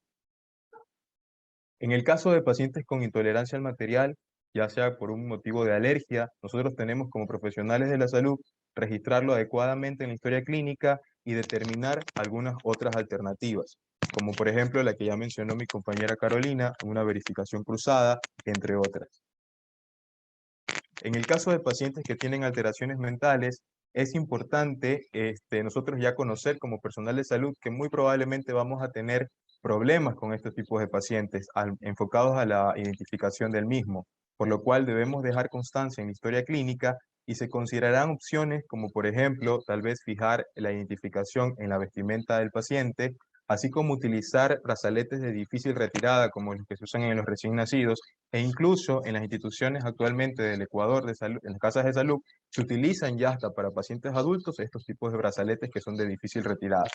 En el caso de pacientes con intolerancia al material, ya sea por un motivo de alergia, nosotros tenemos como profesionales de la salud registrarlo adecuadamente en la historia clínica y determinar algunas otras alternativas, como por ejemplo la que ya mencionó mi compañera Carolina, una verificación cruzada, entre otras. En el caso de pacientes que tienen alteraciones mentales, es importante nosotros ya conocer como personal de salud que muy probablemente vamos a tener problemas con estos tipos de pacientes enfocados a la identificación del mismo, por lo cual debemos dejar constancia en la historia clínica y se considerarán opciones como por ejemplo tal vez fijar la identificación en la vestimenta del paciente, así como utilizar brazaletes de difícil retirada como los que se usan en los recién nacidos, e incluso en las instituciones actualmente del Ecuador de salud, en las casas de salud, se utilizan ya hasta para pacientes adultos estos tipos de brazaletes que son de difícil retirada.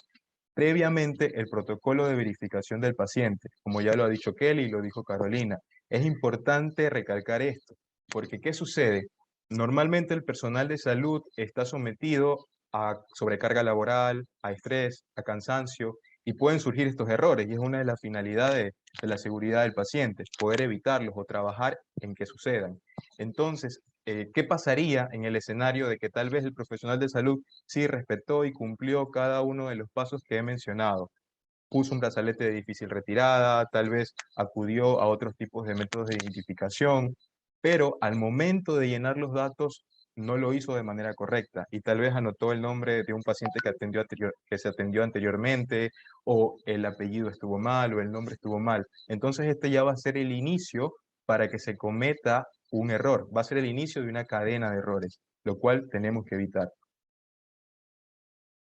Previamente, el protocolo de verificación del paciente, como ya lo ha dicho Kelly y lo dijo Carolina, es importante recalcar esto, porque ¿qué sucede? Normalmente el personal de salud está sometido a sobrecarga laboral, a estrés, a cansancio, y pueden surgir estos errores, y es una de las finalidades de la seguridad del paciente, poder evitarlos o trabajar en que sucedan. Entonces, ¿qué pasaría en el escenario de que tal vez el profesional de salud sí respetó y cumplió cada uno de los pasos que he mencionado? Puso un brazalete de difícil retirada, tal vez acudió a otros tipos de métodos de identificación, pero al momento de llenar los datos no lo hizo de manera correcta y tal vez anotó el nombre de un paciente que se atendió anteriormente, o el apellido estuvo mal o el nombre estuvo mal. Entonces este ya va a ser el inicio para que se cometa un error, va a ser el inicio de una cadena de errores, lo cual tenemos que evitar.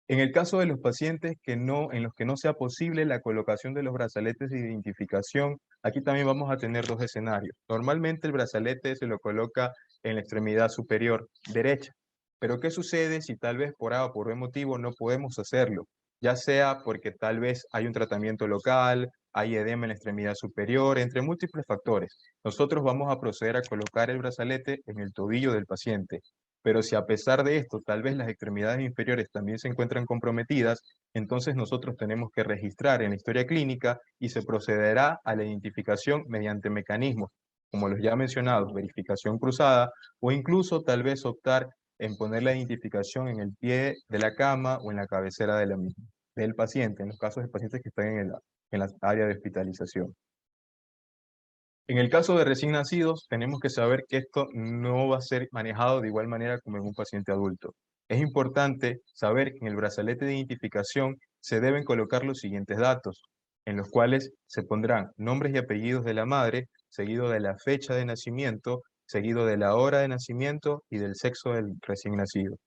En el caso de los pacientes en los que no sea posible la colocación de los brazaletes de identificación, aquí también vamos a tener dos escenarios. Normalmente el brazalete se lo coloca en la extremidad superior derecha, pero ¿qué sucede si tal vez por A o por B motivo no podemos hacerlo? Ya sea porque tal vez hay un tratamiento local, hay edema en la extremidad superior, entre múltiples factores. Nosotros vamos a proceder a colocar el brazalete en el tobillo del paciente. Pero si a pesar de esto, tal vez las extremidades inferiores también se encuentran comprometidas, entonces nosotros tenemos que registrar en la historia clínica y se procederá a la identificación mediante mecanismos, como los ya mencionados, verificación cruzada, o incluso tal vez optar en poner la identificación en el pie de la cama o en la cabecera de del paciente, en los casos de pacientes que están en la área de hospitalización. En el caso de recién nacidos, tenemos que saber que esto no va a ser manejado de igual manera como en un paciente adulto. Es importante saber que en el brazalete de identificación se deben colocar los siguientes datos, en los cuales se pondrán nombres y apellidos de la madre, seguido de la fecha de nacimiento, seguido de la hora de nacimiento y del sexo del recién nacido.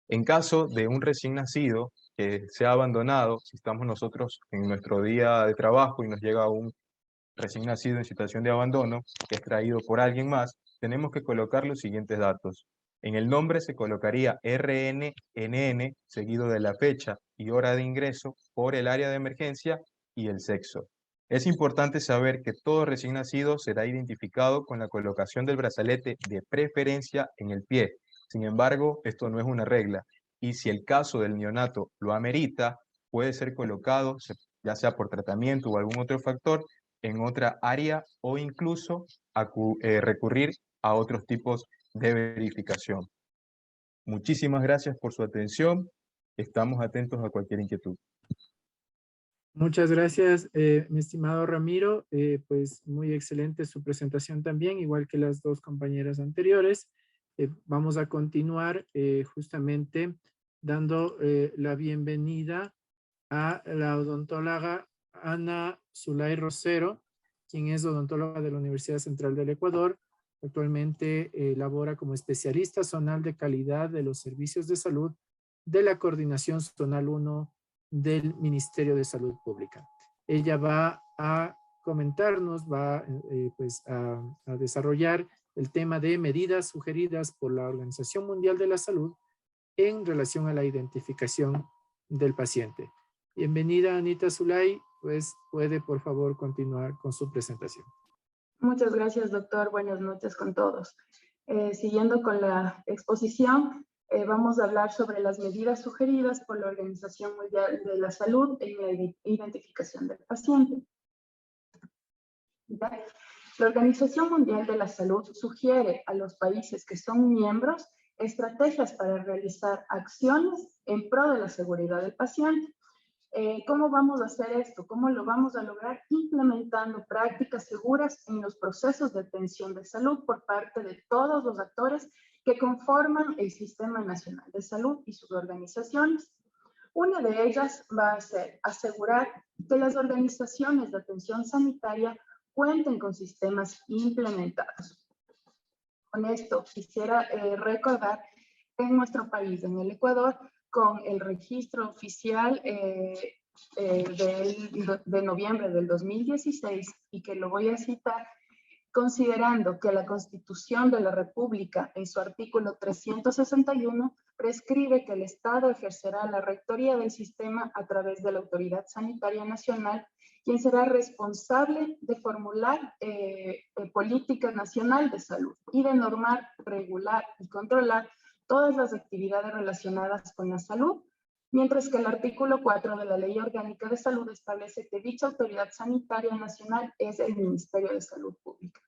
En caso de un recién nacido que sea abandonado, si estamos nosotros en nuestro día de trabajo y nos llega un recién nacido en situación de abandono, que es traído por alguien más, tenemos que colocar los siguientes datos. En el nombre se colocaría RNNN, seguido de la fecha y hora de ingreso por el área de emergencia y el sexo. Es importante saber que todo recién nacido será identificado con la colocación del brazalete de preferencia en el pie. Sin embargo, esto no es una regla, y si el caso del neonato lo amerita, puede ser colocado, ya sea por tratamiento o algún otro factor, en otra área o incluso recurrir a otros tipos de verificación. Muchísimas gracias por su atención. Estamos atentos a cualquier inquietud. Muchas gracias, mi estimado Ramiro. Pues muy excelente su presentación también, igual que las dos compañeras anteriores. Vamos a continuar justamente dando la bienvenida a la odontóloga Ana Zulay Rosero, quien es odontóloga de la Universidad Central del Ecuador. Actualmente labora como especialista zonal de calidad de los servicios de salud de la Coordinación Zonal 1 del Ministerio de Salud Pública. Ella va a comentarnos, va pues a desarrollar el tema de medidas sugeridas por la Organización Mundial de la Salud en relación a la identificación del paciente. Bienvenida, Anita Zulay, pues puede por favor continuar con su presentación. Muchas gracias, doctor. Buenas noches con todos. Siguiendo con la exposición, vamos a hablar sobre las medidas sugeridas por la Organización Mundial de la Salud en la identificación del paciente. ¿Ya? La Organización Mundial de la Salud sugiere a los países que son miembros estrategias para realizar acciones en pro de la seguridad del paciente. ¿Cómo vamos a hacer esto? ¿Cómo lo vamos a lograr? Implementando prácticas seguras en los procesos de atención de salud por parte de todos los actores que conforman el Sistema Nacional de Salud y sus organizaciones. Una de ellas va a ser asegurar que las organizaciones de atención sanitaria cuenten con sistemas implementados. Con esto quisiera recordar que en nuestro país, en el Ecuador, con el registro oficial de noviembre del 2016, y que lo voy a citar, considerando que la Constitución de la República, en su artículo 361, prescribe que el Estado ejercerá la rectoría del sistema a través de la Autoridad Sanitaria Nacional, quien será responsable de formular política nacional de salud y de normar, regular y controlar todas las actividades relacionadas con la salud, mientras que el artículo 4 de la Ley Orgánica de Salud establece que dicha Autoridad Sanitaria Nacional es el Ministerio de Salud Pública.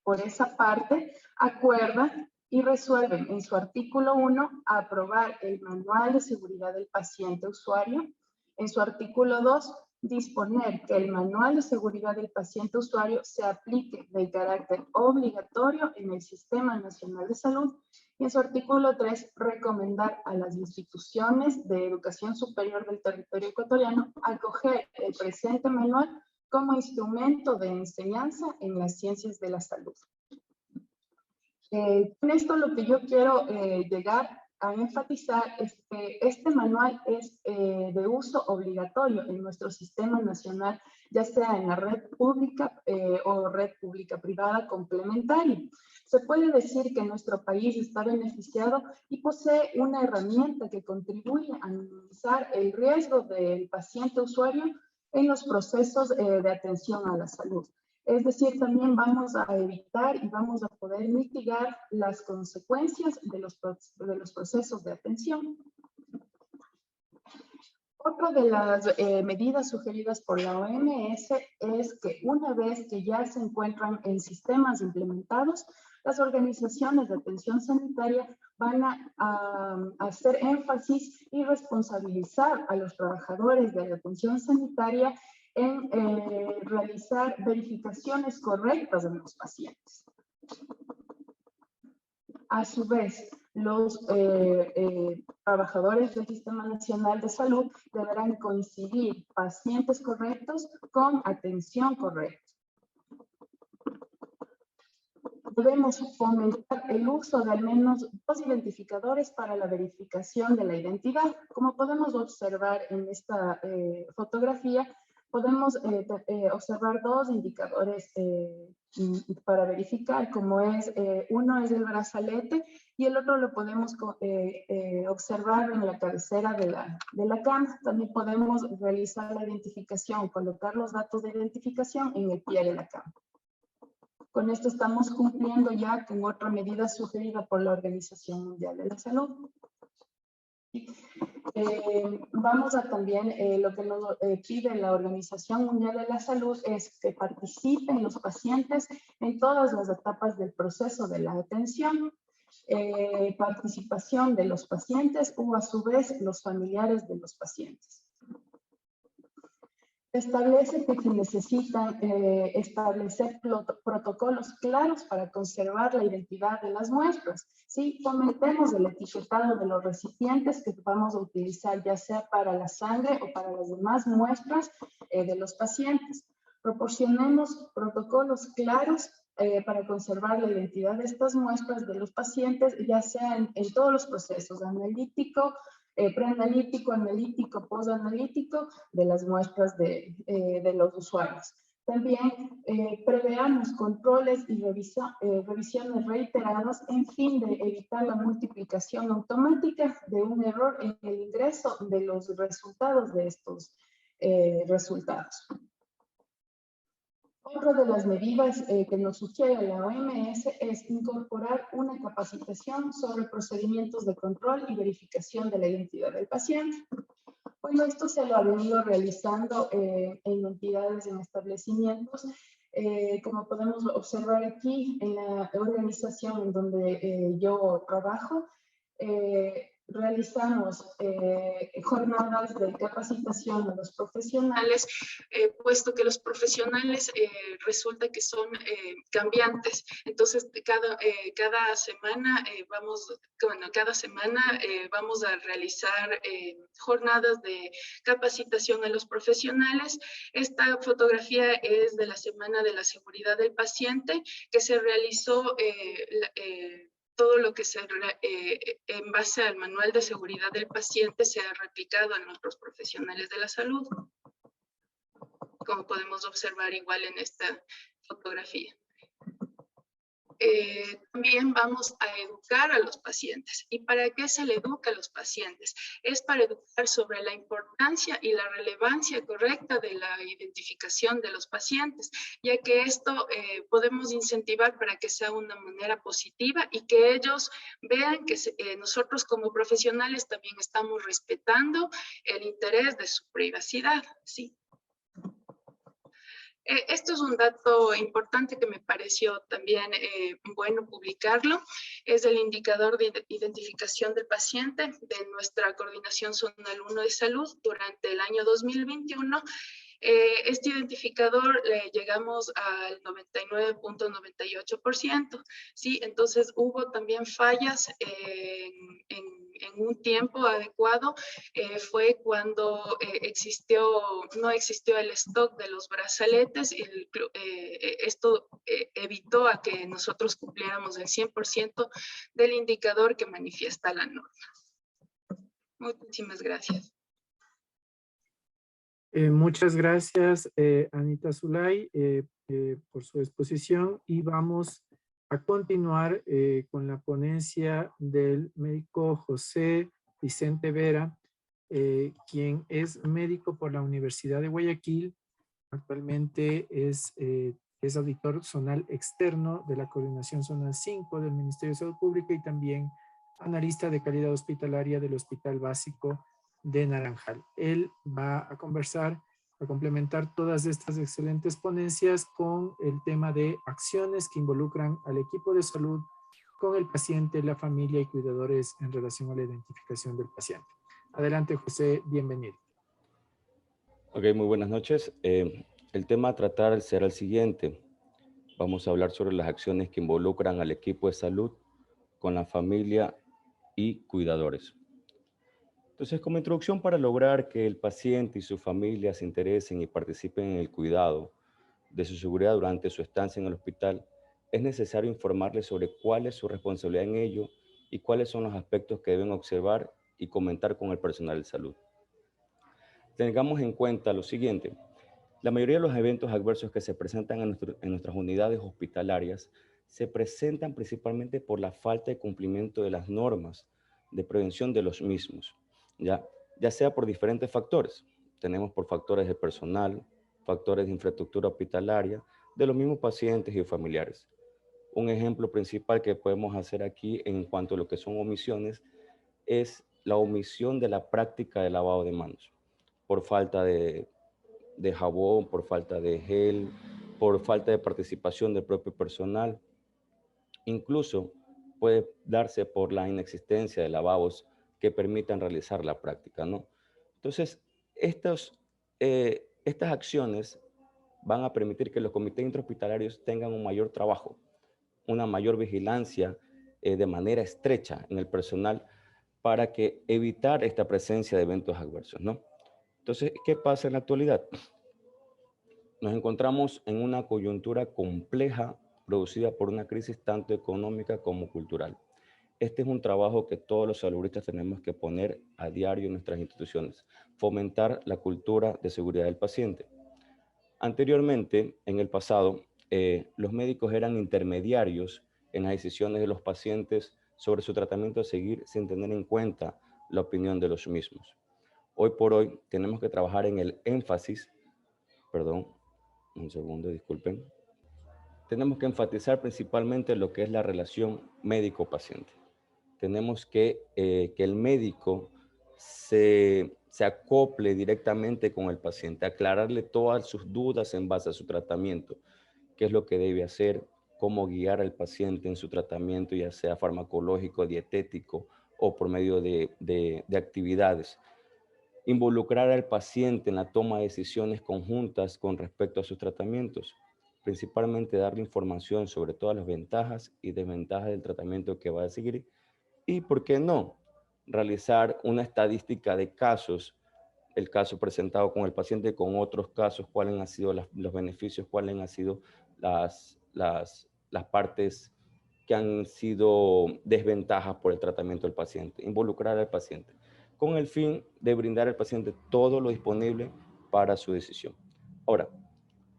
Por esa parte, acuerda y resuelve en su artículo 1 aprobar el Manual de Seguridad del Paciente Usuario. En su artículo 2, disponer que el Manual de Seguridad del Paciente Usuario se aplique de carácter obligatorio en el Sistema Nacional de Salud. Y en su artículo 3, recomendar a las instituciones de educación superior del territorio ecuatoriano acoger el presente manual como instrumento de enseñanza en las ciencias de la salud. Con esto lo que yo quiero llegar a enfatizar es que este manual es de uso obligatorio en nuestro sistema nacional, ya sea en la red pública o red pública-privada complementaria. Se puede decir que nuestro país está beneficiado y posee una herramienta que contribuye a minimizar el riesgo del paciente usuario en los procesos de atención a la salud. Es decir, también vamos a evitar y vamos a poder mitigar las consecuencias de los procesos de atención. Otra de las medidas sugeridas por la OMS es que una vez que ya se encuentran en sistemas implementados, las organizaciones de atención sanitaria van a hacer énfasis y responsabilizar a los trabajadores de la atención sanitaria en realizar verificaciones correctas de los pacientes. A su vez, los trabajadores del Sistema Nacional de Salud deberán coincidir pacientes correctos con atención correcta. Debemos fomentar el uso de al menos 2 identificadores para la verificación de la identidad. Como podemos observar en esta fotografía, podemos observar 2 indicadores para verificar, como es, uno es el brazalete y el otro lo podemos observar en la cabecera de la cama. También podemos realizar la identificación, colocar los datos de identificación en el pie de la cama. Con esto estamos cumpliendo ya con otra medida sugerida por la Organización Mundial de la Salud. Vamos a también, lo que nos pide la Organización Mundial de la Salud es que participen los pacientes en todas las etapas del proceso de la atención, participación de los pacientes o a su vez los familiares de los pacientes. Establece que se necesitan establecer protocolos claros para conservar la identidad de las muestras. ¿Sí? Fomentemos el etiquetado de los recipientes que vamos a utilizar, ya sea para la sangre o para las demás muestras de los pacientes. Proporcionemos protocolos claros para conservar la identidad de estas muestras de los pacientes, ya sea en todos los procesos, analítico, preanalítico, analítico, posanalítico, de las muestras de los usuarios. También preveamos controles y revisiones reiteradas en fin de evitar la multiplicación automática de un error en el ingreso de los resultados de estos resultados. Otra de las medidas que nos sugiere la OMS es incorporar una capacitación sobre procedimientos de control y verificación de la identidad del paciente. Bueno, esto se lo ha venido realizando en entidades, en establecimientos Como podemos observar aquí, en la organización en donde yo trabajo, realizamos jornadas de capacitación a los profesionales, puesto que los profesionales resulta que son cambiantes. Entonces, cada semana vamos a realizar jornadas de capacitación a los profesionales. Esta fotografía es de la Semana de la Seguridad del Paciente, que se realizó todo lo que en base al manual de seguridad del paciente se ha replicado a nuestros profesionales de la salud, como podemos observar igual en esta fotografía. También vamos a educar a los pacientes. ¿Y para qué se le educa a los pacientes? Es para educar sobre la importancia y la relevancia correcta de la identificación de los pacientes, ya que esto podemos incentivar para que sea una manera positiva y que ellos vean que nosotros como profesionales también estamos respetando el interés de su privacidad, ¿sí? Esto es un dato importante que me pareció también bueno publicarlo. Es el indicador de identificación del paciente de nuestra Coordinación Zonal 1 de Salud durante el año 2021. Este identificador llegamos al 99.98%, ¿sí? Entonces hubo también fallas en un tiempo adecuado. Fue cuando no existió el stock de los brazaletes y esto evitó a que nosotros cumpliéramos el 100% del indicador que manifiesta la norma. Muchísimas gracias. Muchas gracias, Anita Zulay, por su exposición, y vamos a continuar con la ponencia del médico José Vicente Vera, quien es médico por la Universidad de Guayaquil. Actualmente es auditor zonal externo de la Coordinación Zonal 5 del Ministerio de Salud Pública y también analista de calidad hospitalaria del Hospital Básico de Naranjal. Él va a conversar, a complementar todas estas excelentes ponencias con el tema de acciones que involucran al equipo de salud con el paciente, la familia y cuidadores en relación a la identificación del paciente. Adelante, José, bienvenido. Ok, muy buenas noches. El tema a tratar será el siguiente. Vamos a hablar sobre las acciones que involucran al equipo de salud con la familia y cuidadores. Entonces, como introducción, para lograr que el paciente y su familia se interesen y participen en el cuidado de su seguridad durante su estancia en el hospital, es necesario informarles sobre cuál es su responsabilidad en ello y cuáles son los aspectos que deben observar y comentar con el personal de salud. Tengamos en cuenta lo siguiente. La mayoría de los eventos adversos que se presentan en nuestras unidades hospitalarias se presentan principalmente por la falta de cumplimiento de las normas de prevención de los mismos, ya sea por diferentes factores. Tenemos por factores de personal, factores de infraestructura hospitalaria, de los mismos pacientes y familiares. Un ejemplo principal que podemos hacer aquí en cuanto a lo que son omisiones es la omisión de la práctica de lavado de manos, por falta de jabón, por falta de gel, por falta de participación del propio personal. Incluso puede darse por la inexistencia de lavabos que permitan realizar la práctica, ¿no? Entonces, estas acciones van a permitir que los comités intrahospitalarios tengan un mayor trabajo, una mayor vigilancia de manera estrecha en el personal para que evitar esta presencia de eventos adversos, ¿no? Entonces, ¿qué pasa en la actualidad? Nos encontramos en una coyuntura compleja producida por una crisis tanto económica como cultural. Este es un trabajo que todos los saludistas tenemos que poner a diario en nuestras instituciones, fomentar la cultura de seguridad del paciente. Anteriormente, en el pasado, los médicos eran intermediarios en las decisiones de los pacientes sobre su tratamiento a seguir sin tener en cuenta la opinión de los mismos. Hoy por hoy tenemos que trabajar en el énfasis, un segundo, disculpen. Tenemos que enfatizar principalmente lo que es la relación médico-paciente. Tenemos que el médico se acople directamente con el paciente, aclararle todas sus dudas en base a su tratamiento qué es lo que debe hacer, cómo guiar al paciente en su tratamiento, ya sea farmacológico, dietético o por medio de actividades. Involucrar al paciente en la toma de decisiones conjuntas con respecto a sus tratamientos. Principalmente darle información sobre todas las ventajas y desventajas del tratamiento que va a seguir. Y, ¿por qué no?, realizar una estadística de casos, el caso presentado con el paciente con otros casos, cuáles han sido los beneficios, cuáles han sido las partes que han sido desventajas por el tratamiento del paciente. Involucrar al paciente con el fin de brindar al paciente todo lo disponible para su decisión. Ahora,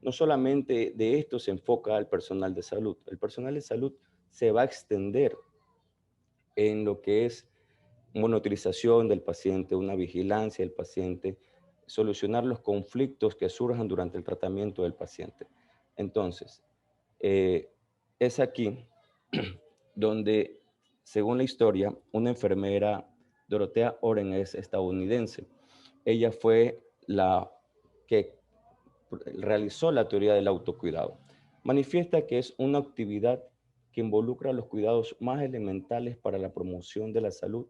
no solamente de esto se enfoca al personal de salud. El personal de salud se va a extender en lo que es monitorización del paciente, una vigilancia del paciente, solucionar los conflictos que surjan durante el tratamiento del paciente. Entonces, es aquí donde, según la historia, una enfermera, Dorothea Oren, es estadounidense. Ella fue la que realizó la teoría del autocuidado. Manifiesta que es una actividad que involucra los cuidados más elementales para la promoción de la salud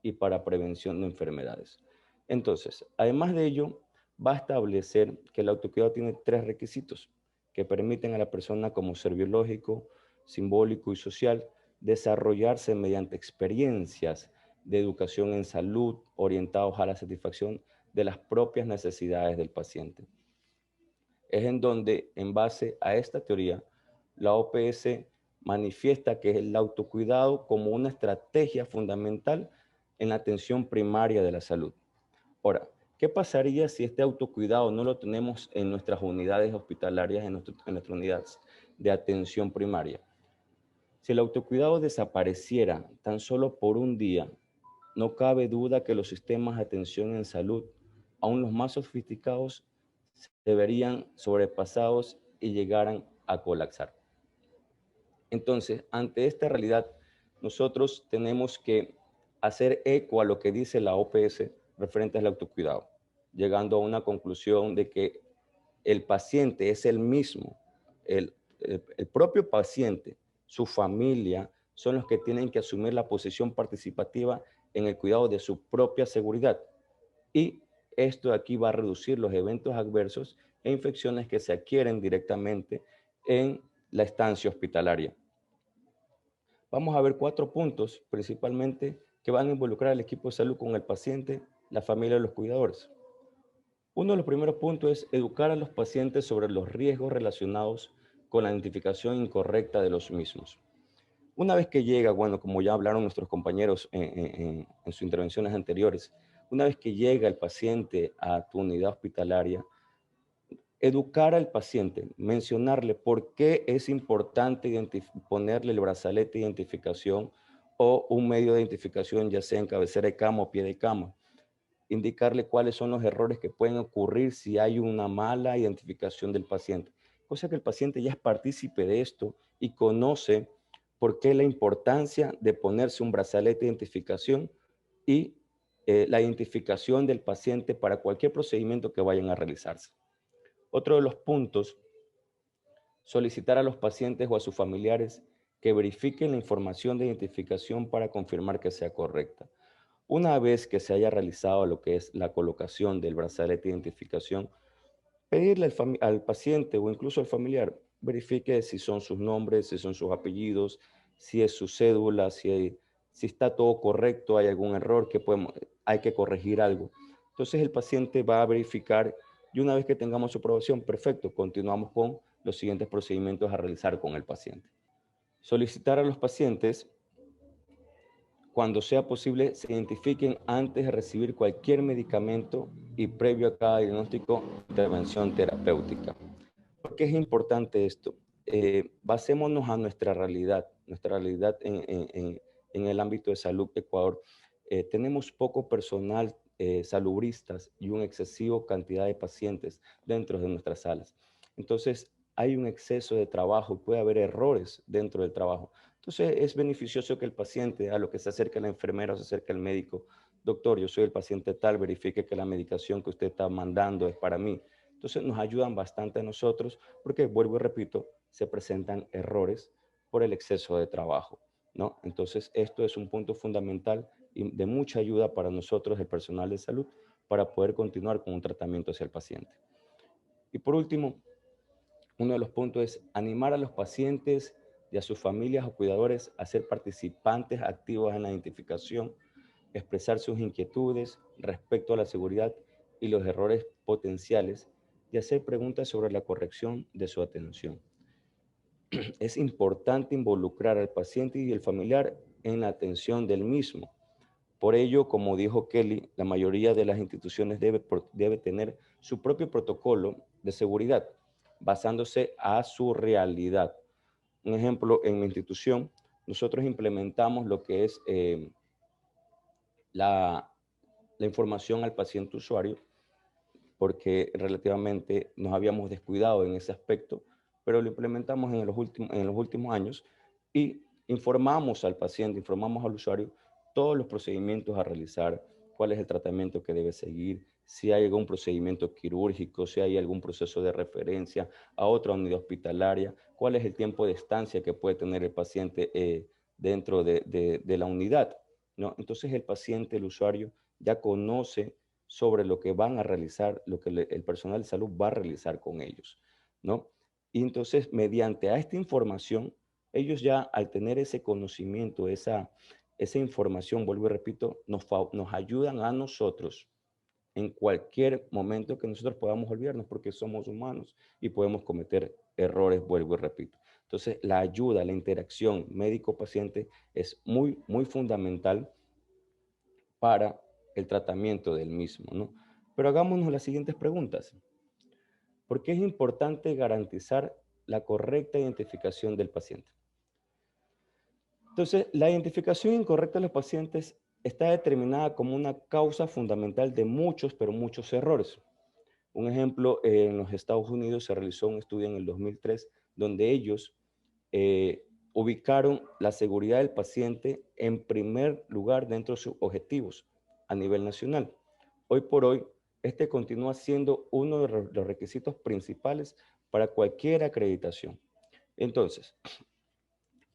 y para prevención de enfermedades. Entonces, además de ello, va a establecer que el autocuidado tiene 3 requisitos que permiten a la persona como ser biológico, simbólico y social desarrollarse mediante experiencias de educación en salud orientados a la satisfacción de las propias necesidades del paciente. Es en donde, en base a esta teoría, la OPS manifiesta que es el autocuidado como una estrategia fundamental en la atención primaria de la salud. Ahora, ¿qué pasaría si este autocuidado no lo tenemos en nuestras unidades hospitalarias, en nuestras unidades de atención primaria? Si el autocuidado desapareciera tan solo por un día, no cabe duda que los sistemas de atención en salud, aún los más sofisticados, se verían sobrepasados y llegaran a colapsar. Entonces, ante esta realidad, nosotros tenemos que hacer eco a lo que dice la OPS referente al autocuidado, llegando a una conclusión de que el paciente es el mismo, el propio paciente, su familia, son los que tienen que asumir la posición participativa en el cuidado de su propia seguridad. Y esto aquí va a reducir los eventos adversos e infecciones que se adquieren directamente en la estancia hospitalaria. Vamos a ver 4 puntos principalmente que van a involucrar al equipo de salud con el paciente, la familia y los cuidadores. Uno de los primeros puntos es educar a los pacientes sobre los riesgos relacionados con la identificación incorrecta de los mismos. Una vez que llega, bueno, como ya hablaron nuestros compañeros en sus intervenciones anteriores, una vez que llega el paciente a tu unidad hospitalaria, educar al paciente, mencionarle por qué es importante ponerle el brazalete de identificación o un medio de identificación, ya sea en cabecera de cama o pie de cama. Indicarle cuáles son los errores que pueden ocurrir si hay una mala identificación del paciente. Cosa que el paciente ya es partícipe de esto y conoce por qué la importancia de ponerse un brazalete de identificación y la identificación del paciente para cualquier procedimiento que vayan a realizarse. Otro de los puntos, solicitar a los pacientes o a sus familiares que verifiquen la información de identificación para confirmar que sea correcta. Una vez que se haya realizado lo que es la colocación del brazalete de identificación, pedirle al paciente o incluso al familiar, verifique si son sus nombres, si son sus apellidos, si es su cédula, si está todo correcto, hay algún error que hay que corregir algo. Entonces el paciente va a verificar y una vez que tengamos su aprobación, perfecto, continuamos con los siguientes procedimientos a realizar con el paciente. Solicitar a los pacientes, cuando sea posible, se identifiquen antes de recibir cualquier medicamento y previo a cada diagnóstico, intervención terapéutica. ¿Por qué es importante esto? Basémonos a nuestra realidad en el ámbito de salud de Ecuador. Tenemos poco personal salubristas y una excesiva cantidad de pacientes dentro de nuestras salas. Entonces, hay un exceso de trabajo, puede haber errores dentro del trabajo. Entonces, es beneficioso que el paciente, a lo que se acerque la enfermera o se acerque el médico, doctor, yo soy el paciente tal, verifique que la medicación que usted está mandando es para mí. Entonces, nos ayudan bastante a nosotros porque, vuelvo y repito, se presentan errores por el exceso de trabajo, ¿no? Entonces, esto es un punto fundamental y de mucha ayuda para nosotros, el personal de salud, para poder continuar con un tratamiento hacia el paciente. Y por último, uno de los puntos es animar a los pacientes y a sus familias o cuidadores a ser participantes activos en la identificación, expresar sus inquietudes respecto a la seguridad y los errores potenciales y hacer preguntas sobre la corrección de su atención. Es importante involucrar al paciente y el familiar en la atención del mismo. Por ello, como dijo Kelly, la mayoría de las instituciones debe tener su propio protocolo de seguridad, basándose a su realidad. Un ejemplo, en mi institución, nosotros implementamos lo que es la información al paciente usuario, porque relativamente nos habíamos descuidado en ese aspecto, pero lo implementamos en los últimos años y informamos al paciente, informamos al usuario todos los procedimientos a realizar, cuál es el tratamiento que debe seguir, si hay algún procedimiento quirúrgico, si hay algún proceso de referencia a otra unidad hospitalaria, cuál es el tiempo de estancia que puede tener el paciente dentro de la unidad, ¿no? Entonces el paciente, el usuario, ya conoce sobre lo que van a realizar, lo que el personal de salud va a realizar con ellos, ¿no? Y entonces, mediante a esta información, ellos ya al tener ese conocimiento, esa información, vuelvo y repito, nos ayudan a nosotros en cualquier momento que nosotros podamos olvidarnos, porque somos humanos y podemos cometer errores, vuelvo y repito. Entonces, la ayuda, la interacción médico-paciente es muy, muy fundamental para el tratamiento del mismo, ¿no? Pero hagámonos las siguientes preguntas. ¿Por qué es importante garantizar la correcta identificación del paciente? Entonces, la identificación incorrecta de los pacientes está determinada como una causa fundamental de muchos, pero muchos errores. Un ejemplo, en los Estados Unidos se realizó un estudio en el 2003 donde ellos ubicaron la seguridad del paciente en primer lugar dentro de sus objetivos a nivel nacional. Hoy por hoy, este continúa siendo uno de los requisitos principales para cualquier acreditación. Entonces,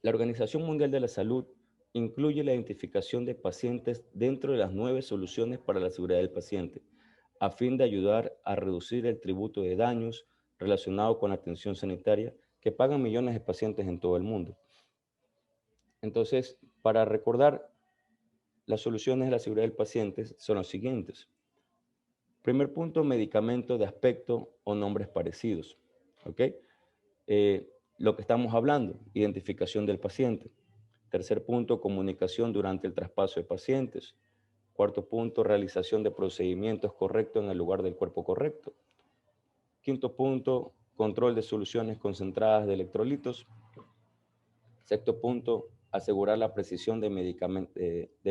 la Organización Mundial de la Salud incluye la identificación de pacientes dentro de las 9 soluciones para la seguridad del paciente, a fin de ayudar a reducir el tributo de daños relacionado con la atención sanitaria que pagan millones de pacientes en todo el mundo. Entonces, para recordar, las soluciones de la seguridad del paciente son las siguientes. Primer punto, medicamento de aspecto o nombres parecidos. ¿Ok? Lo que estamos hablando, identificación del paciente. Tercer punto, comunicación durante el traspaso de pacientes. Cuarto punto, realización de procedimientos correctos en el lugar del cuerpo correcto. Quinto punto, control de soluciones concentradas de electrolitos. Sexto punto, asegurar la precisión de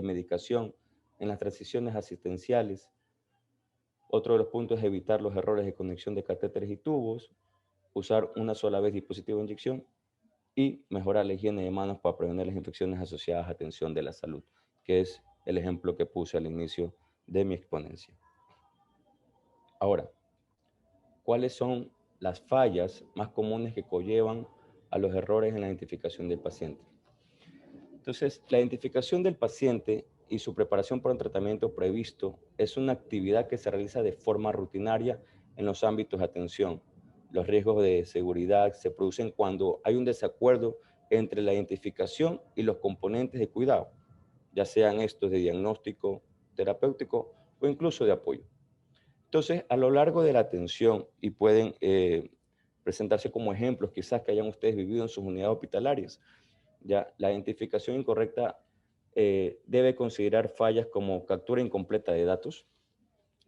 medicación en las transiciones asistenciales. Otro de los puntos es evitar los errores de conexión de catéteres y tubos, usar una sola vez dispositivo de inyección y mejorar la higiene de manos para prevenir las infecciones asociadas a atención de la salud, que es el ejemplo que puse al inicio de mi exponencia. Ahora, ¿cuáles son las fallas más comunes que conllevan a los errores en la identificación del paciente? Entonces, la identificación del paciente y su preparación para un tratamiento previsto es una actividad que se realiza de forma rutinaria en los ámbitos de atención. Los riesgos de seguridad se producen cuando hay un desacuerdo entre la identificación y los componentes de cuidado, ya sean estos de diagnóstico, terapéutico o incluso de apoyo. Entonces, a lo largo de la atención, y pueden presentarse como ejemplos quizás que hayan ustedes vivido en sus unidades hospitalarias, ya la identificación incorrecta debe considerar fallas como captura incompleta de datos,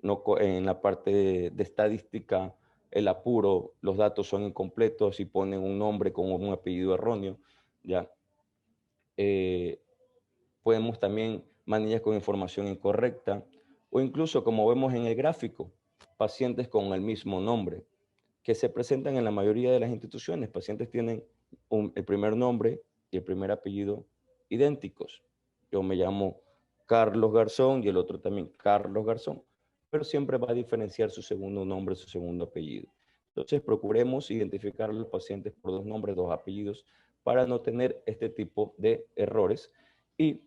no en la parte de estadística, el apuro, los datos son incompletos y ponen un nombre con un apellido erróneo, ya. Podemos también manillas con información incorrecta o incluso, como vemos en el gráfico, pacientes con el mismo nombre que se presentan en la mayoría de las instituciones. Pacientes tienen el primer nombre y el primer apellido idénticos. Yo me llamo Carlos Garzón y el otro también Carlos Garzón, pero siempre va a diferenciar su segundo nombre, su segundo apellido. Entonces, procuremos identificar a los pacientes por 2 nombres, 2 apellidos, para no tener este tipo de errores y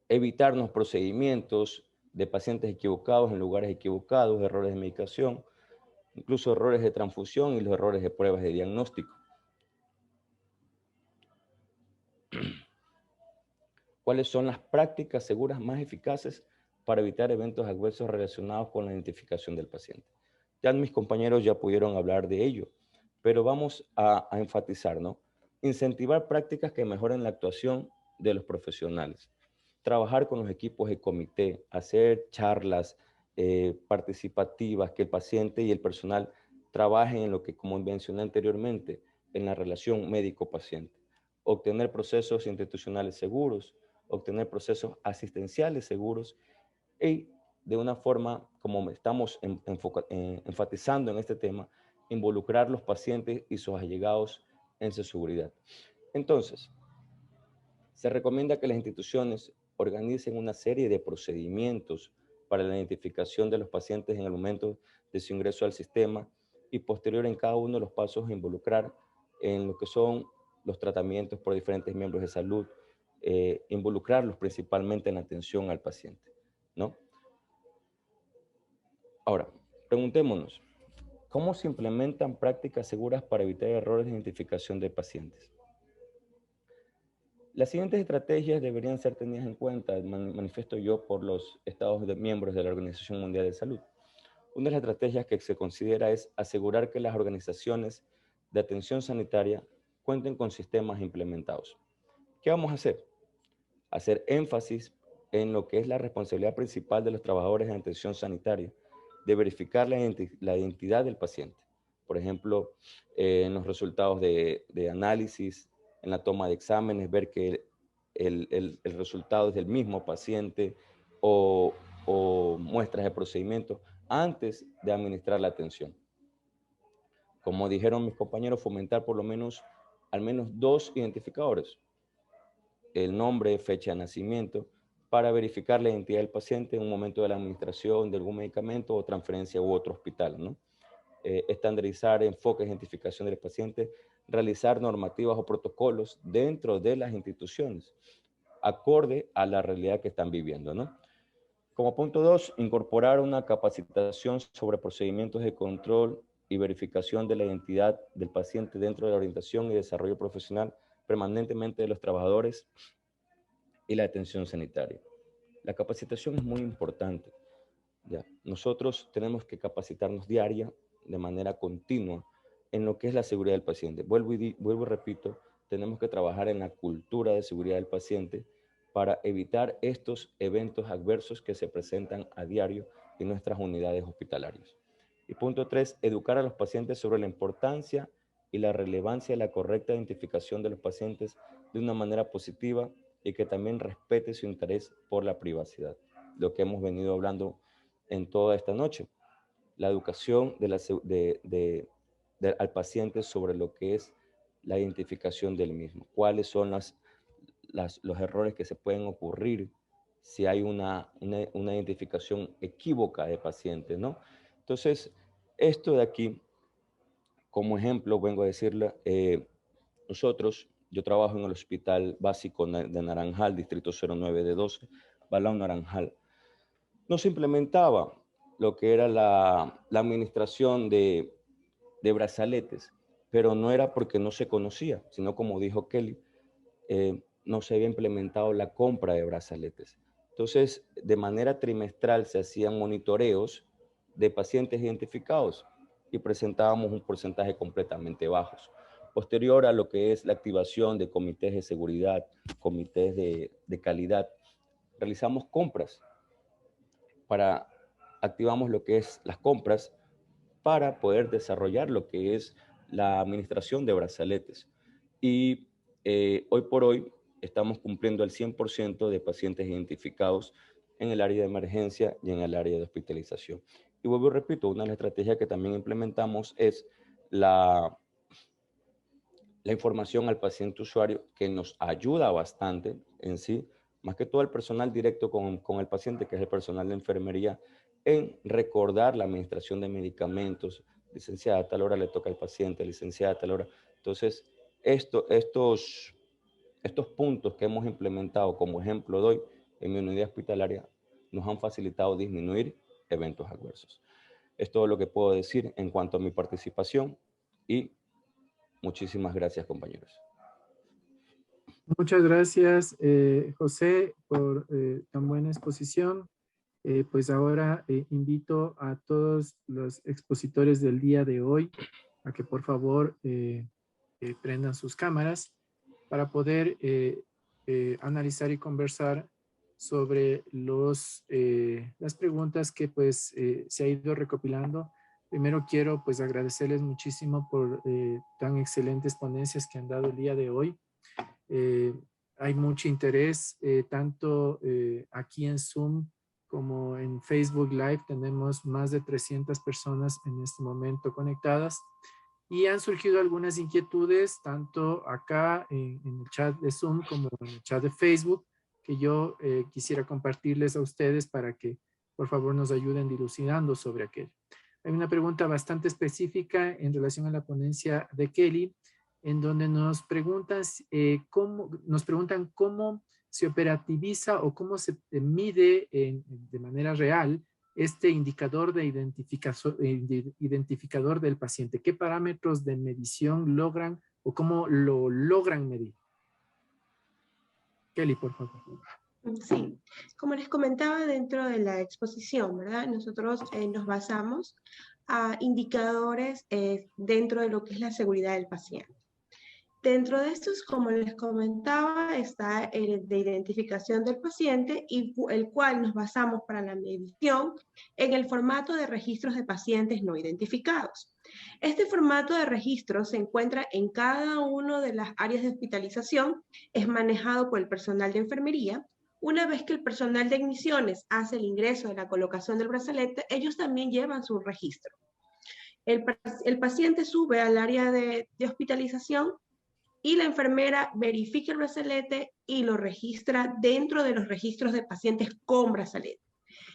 evitarnos procedimientos de pacientes equivocados en lugares equivocados, errores de medicación, incluso errores de transfusión y los errores de pruebas de diagnóstico. ¿Cuáles son las prácticas seguras más eficaces para evitar eventos adversos relacionados con la identificación del paciente? Ya mis compañeros ya pudieron hablar de ello, pero vamos a enfatizar, ¿no? Incentivar prácticas que mejoren la actuación de los profesionales. Trabajar con los equipos de comité, hacer charlas participativas, que el paciente y el personal trabajen en lo que, como mencioné anteriormente, en la relación médico-paciente. Obtener procesos institucionales seguros, obtener procesos asistenciales seguros y de una forma, como estamos enfatizando en este tema, involucrar los pacientes y sus allegados en su seguridad. Entonces, se recomienda que las instituciones organicen una serie de procedimientos para la identificación de los pacientes en el momento de su ingreso al sistema y posterior en cada uno de los pasos a involucrar en lo que son los tratamientos por diferentes miembros de salud, involucrarlos principalmente en la atención al paciente, ¿no? Ahora, preguntémonos, ¿cómo se implementan prácticas seguras para evitar errores de identificación de pacientes? Las siguientes estrategias deberían ser tenidas en cuenta, manifiesto yo, por los Estados miembros de la Organización Mundial de Salud. Una de las estrategias que se considera es asegurar que las organizaciones de atención sanitaria cuenten con sistemas implementados. ¿Qué vamos a hacer? Hacer énfasis en lo que es la responsabilidad principal de los trabajadores en atención sanitaria, de verificar la identidad del paciente. Por ejemplo, en los resultados de análisis, en la toma de exámenes, ver que el resultado es del mismo paciente o muestras de procedimiento antes de administrar la atención. Como dijeron mis compañeros, fomentar por lo menos al menos 2 identificadores, el nombre, fecha de nacimiento, para verificar la identidad del paciente en un momento de la administración de algún medicamento o transferencia u otro hospital, ¿no? Estandarizar enfoques de identificación del paciente, realizar normativas o protocolos dentro de las instituciones, acorde a la realidad que están viviendo, ¿no? Como punto 2, incorporar una capacitación sobre procedimientos de control y verificación de la identidad del paciente dentro de la orientación y desarrollo profesional permanentemente de los trabajadores y la atención sanitaria. La capacitación es muy importante. ¿Ya? Nosotros tenemos que capacitarnos diaria, de manera continua, en lo que es la seguridad del paciente. Vuelvo y repito, tenemos que trabajar en la cultura de seguridad del paciente para evitar estos eventos adversos que se presentan a diario en nuestras unidades hospitalarias. Y punto 3, educar a los pacientes sobre la importancia y la relevancia de la correcta identificación de los pacientes de una manera positiva y que también respete su interés por la privacidad. Lo que hemos venido hablando en toda esta noche. La educación al paciente sobre lo que es la identificación del mismo. Cuáles son los errores que se pueden ocurrir si hay una identificación equívoca de pacientes, ¿no? Entonces, esto de aquí, como ejemplo, vengo a decirle, yo trabajo en el Hospital Básico de Naranjal, Distrito 09 de 12, Balao Naranjal. No se implementaba lo que era la administración de brazaletes, pero no era porque no se conocía, sino como dijo Kelly, no se había implementado la compra de brazaletes. Entonces, de manera trimestral se hacían monitoreos de pacientes identificados y presentábamos un porcentaje completamente bajos. Posterior a lo que es la activación de comités de seguridad, comités de calidad, realizamos compras activamos lo que es las compras para poder desarrollar lo que es la administración de brazaletes. Y hoy por hoy estamos cumpliendo el 100% de pacientes identificados en el área de emergencia y en el área de hospitalización. Y vuelvo y repito, una de las estrategias que también implementamos es la información al paciente usuario, que nos ayuda bastante en sí, más que todo el personal directo con el paciente, que es el personal de enfermería, en recordar la administración de medicamentos, licenciada, a tal hora le toca al paciente, licenciada, a tal hora. Entonces, estos puntos que hemos implementado, como ejemplo doy, en mi unidad hospitalaria, nos han facilitado disminuir eventos adversos. Es todo lo que puedo decir en cuanto a mi participación y muchísimas gracias, compañeros. Muchas gracias, José, por tan buena exposición. Pues ahora invito a todos los expositores del día de hoy a que por favor prendan sus cámaras para poder analizar y conversar sobre las preguntas que pues se ha ido recopilando. Primero quiero pues agradecerles muchísimo por tan excelentes ponencias que han dado el día de hoy. Hay mucho interés, tanto aquí en Zoom como en Facebook Live. Tenemos más de 300 personas en este momento conectadas y han surgido algunas inquietudes, tanto acá en el chat de Zoom como en el chat de Facebook, que yo quisiera compartirles a ustedes para que por favor nos ayuden dilucidando sobre aquello. Hay una pregunta bastante específica en relación a la ponencia de Kelly, en donde nos preguntan cómo se operativiza o cómo se mide de manera real este indicador de identificador del paciente. ¿Qué parámetros de medición logran o cómo lo logran medir? Kelly, por favor. Sí, como les comentaba dentro de la exposición, ¿verdad? Nosotros nos basamos a indicadores dentro de lo que es la seguridad del paciente. Dentro de estos, como les comentaba, está el de identificación del paciente y el cual nos basamos para la medición en el formato de registros de pacientes no identificados. Este formato de registro se encuentra en cada una de las áreas de hospitalización, es manejado por el personal de enfermería. Una vez que el personal de admisiones hace el ingreso de la colocación del brazalete, ellos también llevan su registro. El paciente sube al área de hospitalización y la enfermera verifica el brazalete y lo registra dentro de los registros de pacientes con brazalete.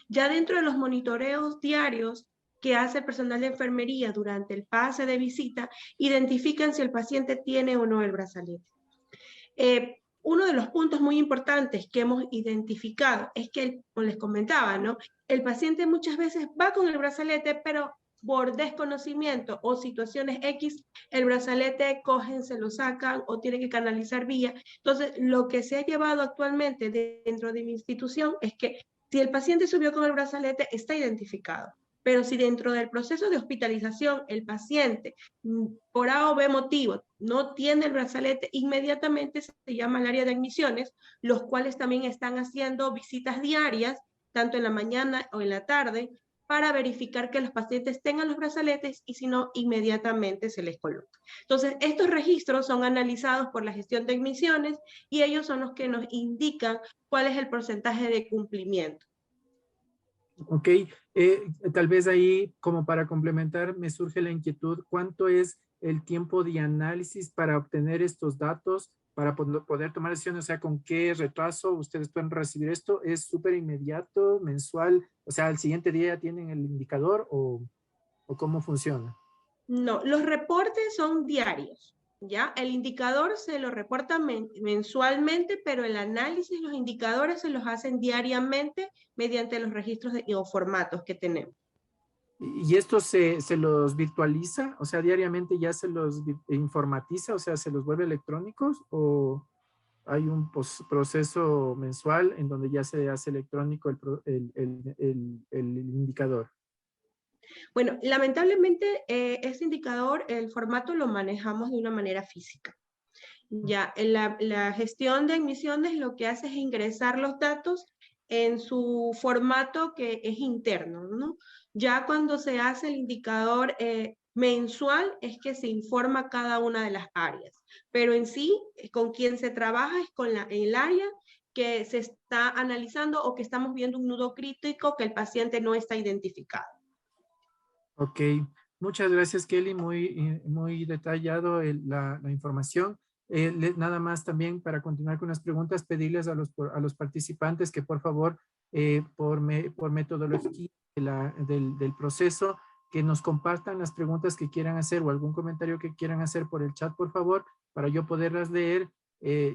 Ya dentro de los monitoreos diarios que hace el personal de enfermería durante el pase de visita, identifican si el paciente tiene o no el brazalete. Uno de los puntos muy importantes que hemos identificado es que, como les comentaba, ¿no? El paciente muchas veces va con el brazalete, pero por desconocimiento o situaciones X, el brazalete cogen, se lo sacan o tienen que canalizar vía. Entonces, lo que se ha llevado actualmente dentro de mi institución es que si el paciente subió con el brazalete, está identificado. Pero si dentro del proceso de hospitalización el paciente, por A o B motivo, no tiene el brazalete, inmediatamente se llama al área de admisiones, los cuales también están haciendo visitas diarias, tanto en la mañana o en la tarde, para verificar que los pacientes tengan los brazaletes y si no, inmediatamente se les coloca. Entonces, estos registros son analizados por la gestión de admisiones y ellos son los que nos indican cuál es el porcentaje de cumplimiento. Ok, tal vez ahí, como para complementar, me surge la inquietud, ¿cuánto es el tiempo de análisis para obtener estos datos, para poder tomar decisiones? O sea, ¿con qué retraso ustedes pueden recibir esto? ¿Es súper inmediato, mensual? O sea, ¿al siguiente día ya tienen el indicador o cómo funciona? No, los reportes son diarios, ¿ya? El indicador se lo reporta mensualmente, pero el análisis, los indicadores se los hacen diariamente mediante los registros o formatos que tenemos. ¿Y esto se los virtualiza? O sea, diariamente ya se los informatiza, o sea, ¿se los vuelve electrónicos o hay un proceso mensual en donde ya se hace electrónico el indicador? Bueno, lamentablemente este indicador, el formato lo manejamos de una manera física. Ya, la gestión de admisiones lo que hace es ingresar los datos en su formato que es interno, ¿no? Ya cuando se hace el indicador mensual es que se informa cada una de las áreas, pero en sí, con quien se trabaja es con el área que se está analizando o que estamos viendo un nudo crítico que el paciente no está identificado. Ok, muchas gracias Kelly, muy detallado la información. Nada más también para continuar con las preguntas, pedirles a los participantes que por favor, por metodología del proceso, que nos compartan las preguntas que quieran hacer o algún comentario que quieran hacer por el chat, por favor, para yo poderlas leer,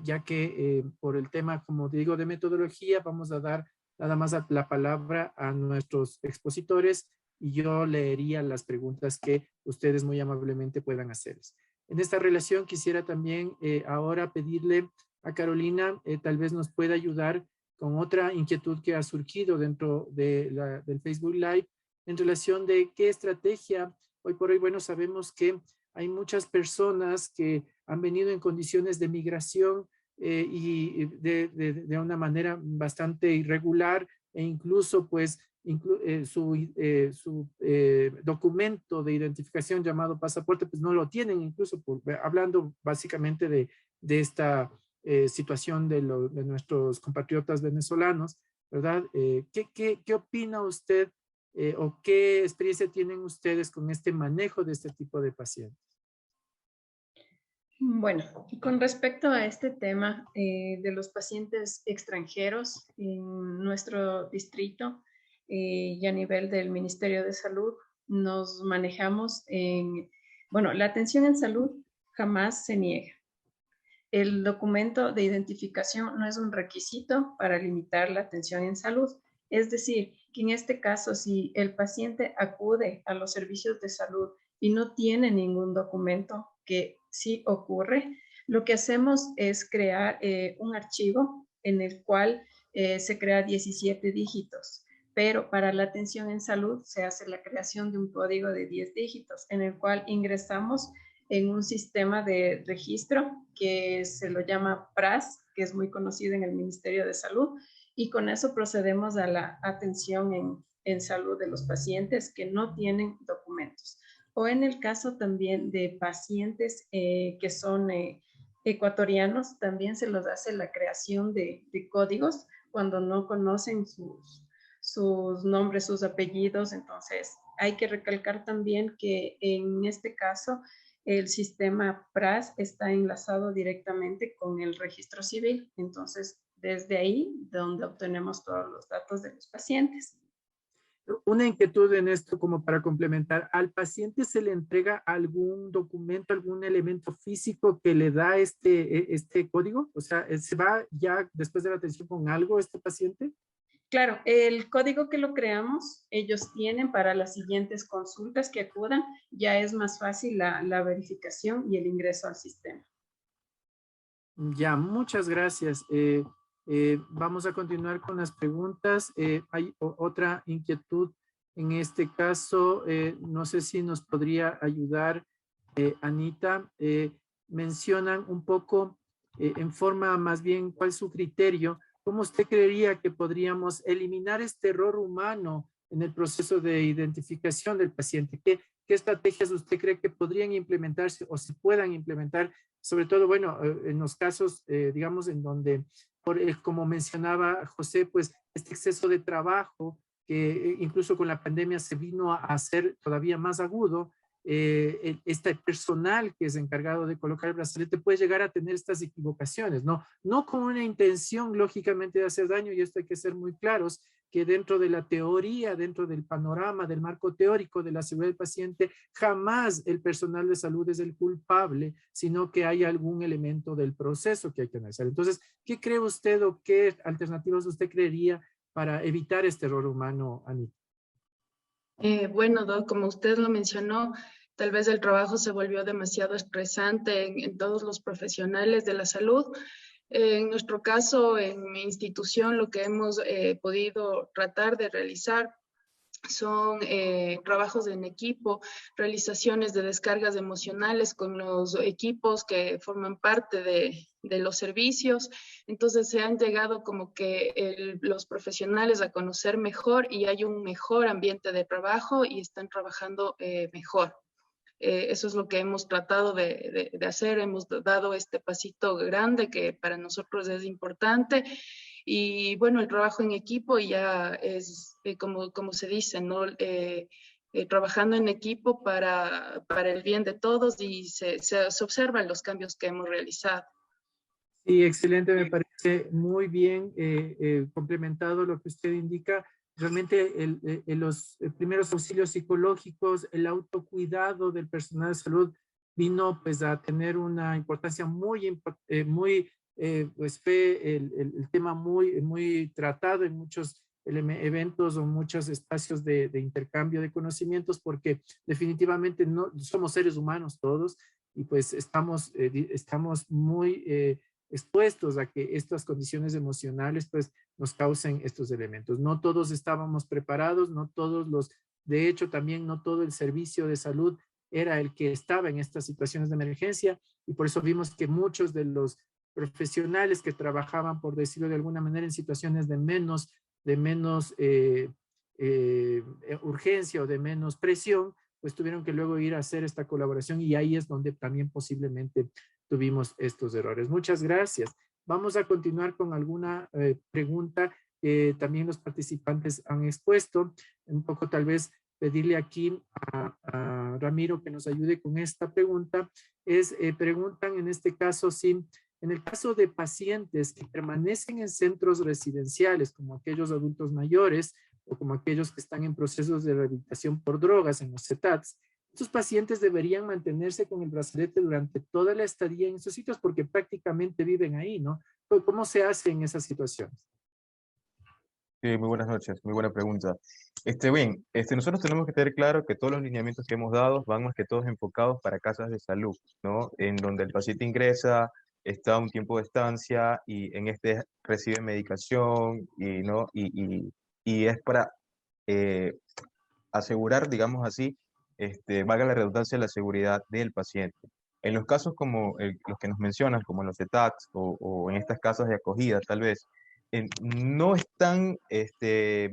ya que por el tema, como digo, de metodología, vamos a dar nada más la palabra a nuestros expositores y yo leería las preguntas que ustedes muy amablemente puedan hacerles. En esta relación quisiera también ahora pedirle a Carolina, tal vez nos pueda ayudar con otra inquietud que ha surgido dentro de del Facebook Live en relación de qué estrategia, hoy por hoy, bueno, sabemos que hay muchas personas que han venido en condiciones de migración y de una manera bastante irregular e incluso pues su documento de identificación llamado pasaporte pues no lo tienen, incluso hablando básicamente de esta situación de nuestros compatriotas venezolanos, ¿verdad? ¿Qué opina usted o qué experiencia tienen ustedes con este manejo de este tipo de pacientes? Bueno, con respecto a este tema de los pacientes extranjeros en nuestro distrito y a nivel del Ministerio de Salud, nos manejamos en, bueno, la atención en salud jamás se niega. El documento de identificación no es un requisito para limitar la atención en salud. Es decir, que en este caso, si el paciente acude a los servicios de salud y no tiene ningún documento, que sí ocurre, lo que hacemos es crear un archivo en el cual se crea 17 dígitos. Pero para la atención en salud se hace la creación de un código de 10 dígitos en el cual ingresamos en un sistema de registro que se lo llama PRAS, que es muy conocido en el Ministerio de Salud, y con eso procedemos a la atención en salud de los pacientes que no tienen documentos. O en el caso también de pacientes que son ecuatorianos, también se los hace la creación de códigos cuando no conocen sus nombres, sus apellidos. Entonces, hay que recalcar también que en este caso, el sistema PRAS está enlazado directamente con el registro civil. Entonces, desde ahí, donde obtenemos todos los datos de los pacientes. Una inquietud en esto como para complementar, ¿al paciente se le entrega algún documento, algún elemento físico que le da este código? O sea, ¿se va ya después de la atención con algo este paciente? Claro, el código que lo creamos, ellos tienen para las siguientes consultas que acudan, ya es más fácil la verificación y el ingreso al sistema. Ya, muchas gracias. Vamos a continuar con las preguntas. Hay otra inquietud en este caso. No sé si nos podría ayudar, Anita. Mencionan un poco en forma más bien cuál es su criterio. ¿Cómo usted creería que podríamos eliminar este error humano en el proceso de identificación del paciente? ¿Qué estrategias usted cree que podrían implementarse o se puedan implementar? Sobre todo, bueno, en los casos, digamos, en donde, como mencionaba José, pues este exceso de trabajo, que incluso con la pandemia se vino a hacer todavía más agudo, este personal que es encargado de colocar el brazalete puede llegar a tener estas equivocaciones, no con una intención lógicamente de hacer daño, y esto hay que ser muy claros, que dentro de la teoría, dentro del panorama, del marco teórico de la seguridad del paciente, jamás el personal de salud es el culpable, sino que hay algún elemento del proceso que hay que analizar. Entonces, ¿qué cree usted o qué alternativas usted creería para evitar este error humano, Anita? Bueno, Doc, como usted lo mencionó, tal vez el trabajo se volvió demasiado estresante en todos los profesionales de la salud. En nuestro caso, en mi institución, lo que hemos podido tratar de realizar son trabajos en equipo, realizaciones de descargas emocionales con los equipos que forman parte de los servicios. Entonces se han llegado como que los profesionales a conocer mejor y hay un mejor ambiente de trabajo y están trabajando mejor. Eso es lo que hemos tratado de hacer. Hemos dado este pasito grande que para nosotros es importante. Y bueno, el trabajo en equipo ya es, como se dice, ¿no? Trabajando en equipo para el bien de todos y se observan los cambios que hemos realizado. Sí, excelente, me parece muy bien complementado lo que usted indica. realmente los primeros auxilios psicológicos, el autocuidado del personal de salud vino pues a tener una importancia pues fue el tema muy tratado en muchos eventos o muchos espacios de intercambio de conocimientos, porque definitivamente no somos seres humanos todos y pues estamos muy expuestos a que estas condiciones emocionales pues nos causen estos elementos. No todos estábamos preparados, no todos de hecho también no todo el servicio de salud era el que estaba en estas situaciones de emergencia, y por eso vimos que muchos de los profesionales que trabajaban, por decirlo de alguna manera, en situaciones de menos urgencia o de menos presión, pues tuvieron que luego ir a hacer esta colaboración, y ahí es donde también posiblemente tuvimos estos errores. Muchas gracias. Vamos a continuar con alguna pregunta que también los participantes han expuesto. Un poco tal vez pedirle aquí a Ramiro que nos ayude con esta pregunta. Preguntan en este caso si en el caso de pacientes que permanecen en centros residenciales, como aquellos adultos mayores o como aquellos que están en procesos de rehabilitación por drogas en los CETATs, estos pacientes deberían mantenerse con el brazalete durante toda la estadía en esos sitios porque prácticamente viven ahí, ¿no? ¿Cómo se hace en esas situaciones? Sí, muy buenas noches, muy buena pregunta. Bien, nosotros tenemos que tener claro que todos los lineamientos que hemos dado van más que todos enfocados para casas de salud, ¿no? En donde el paciente ingresa, está un tiempo de estancia y en recibe medicación ¿no? Y es para asegurar, digamos así, valga la redundancia, la seguridad del paciente. En los casos como los que nos mencionan, como los CETACs o en estas casas de acogida, tal vez, no están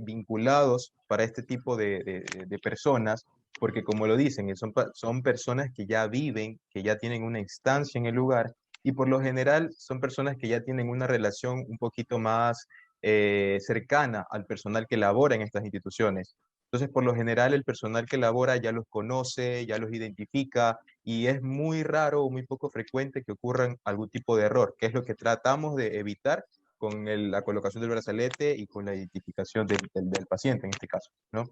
vinculados para este tipo de personas, porque como lo dicen, son personas que ya viven, que ya tienen una instancia en el lugar, y por lo general son personas que ya tienen una relación un poquito más cercana al personal que labora en estas instituciones. Entonces, por lo general, el personal que labora ya los conoce, ya los identifica, y es muy raro o muy poco frecuente que ocurran algún tipo de error, que es lo que tratamos de evitar con la colocación del brazalete y con la identificación del paciente en este caso, ¿no?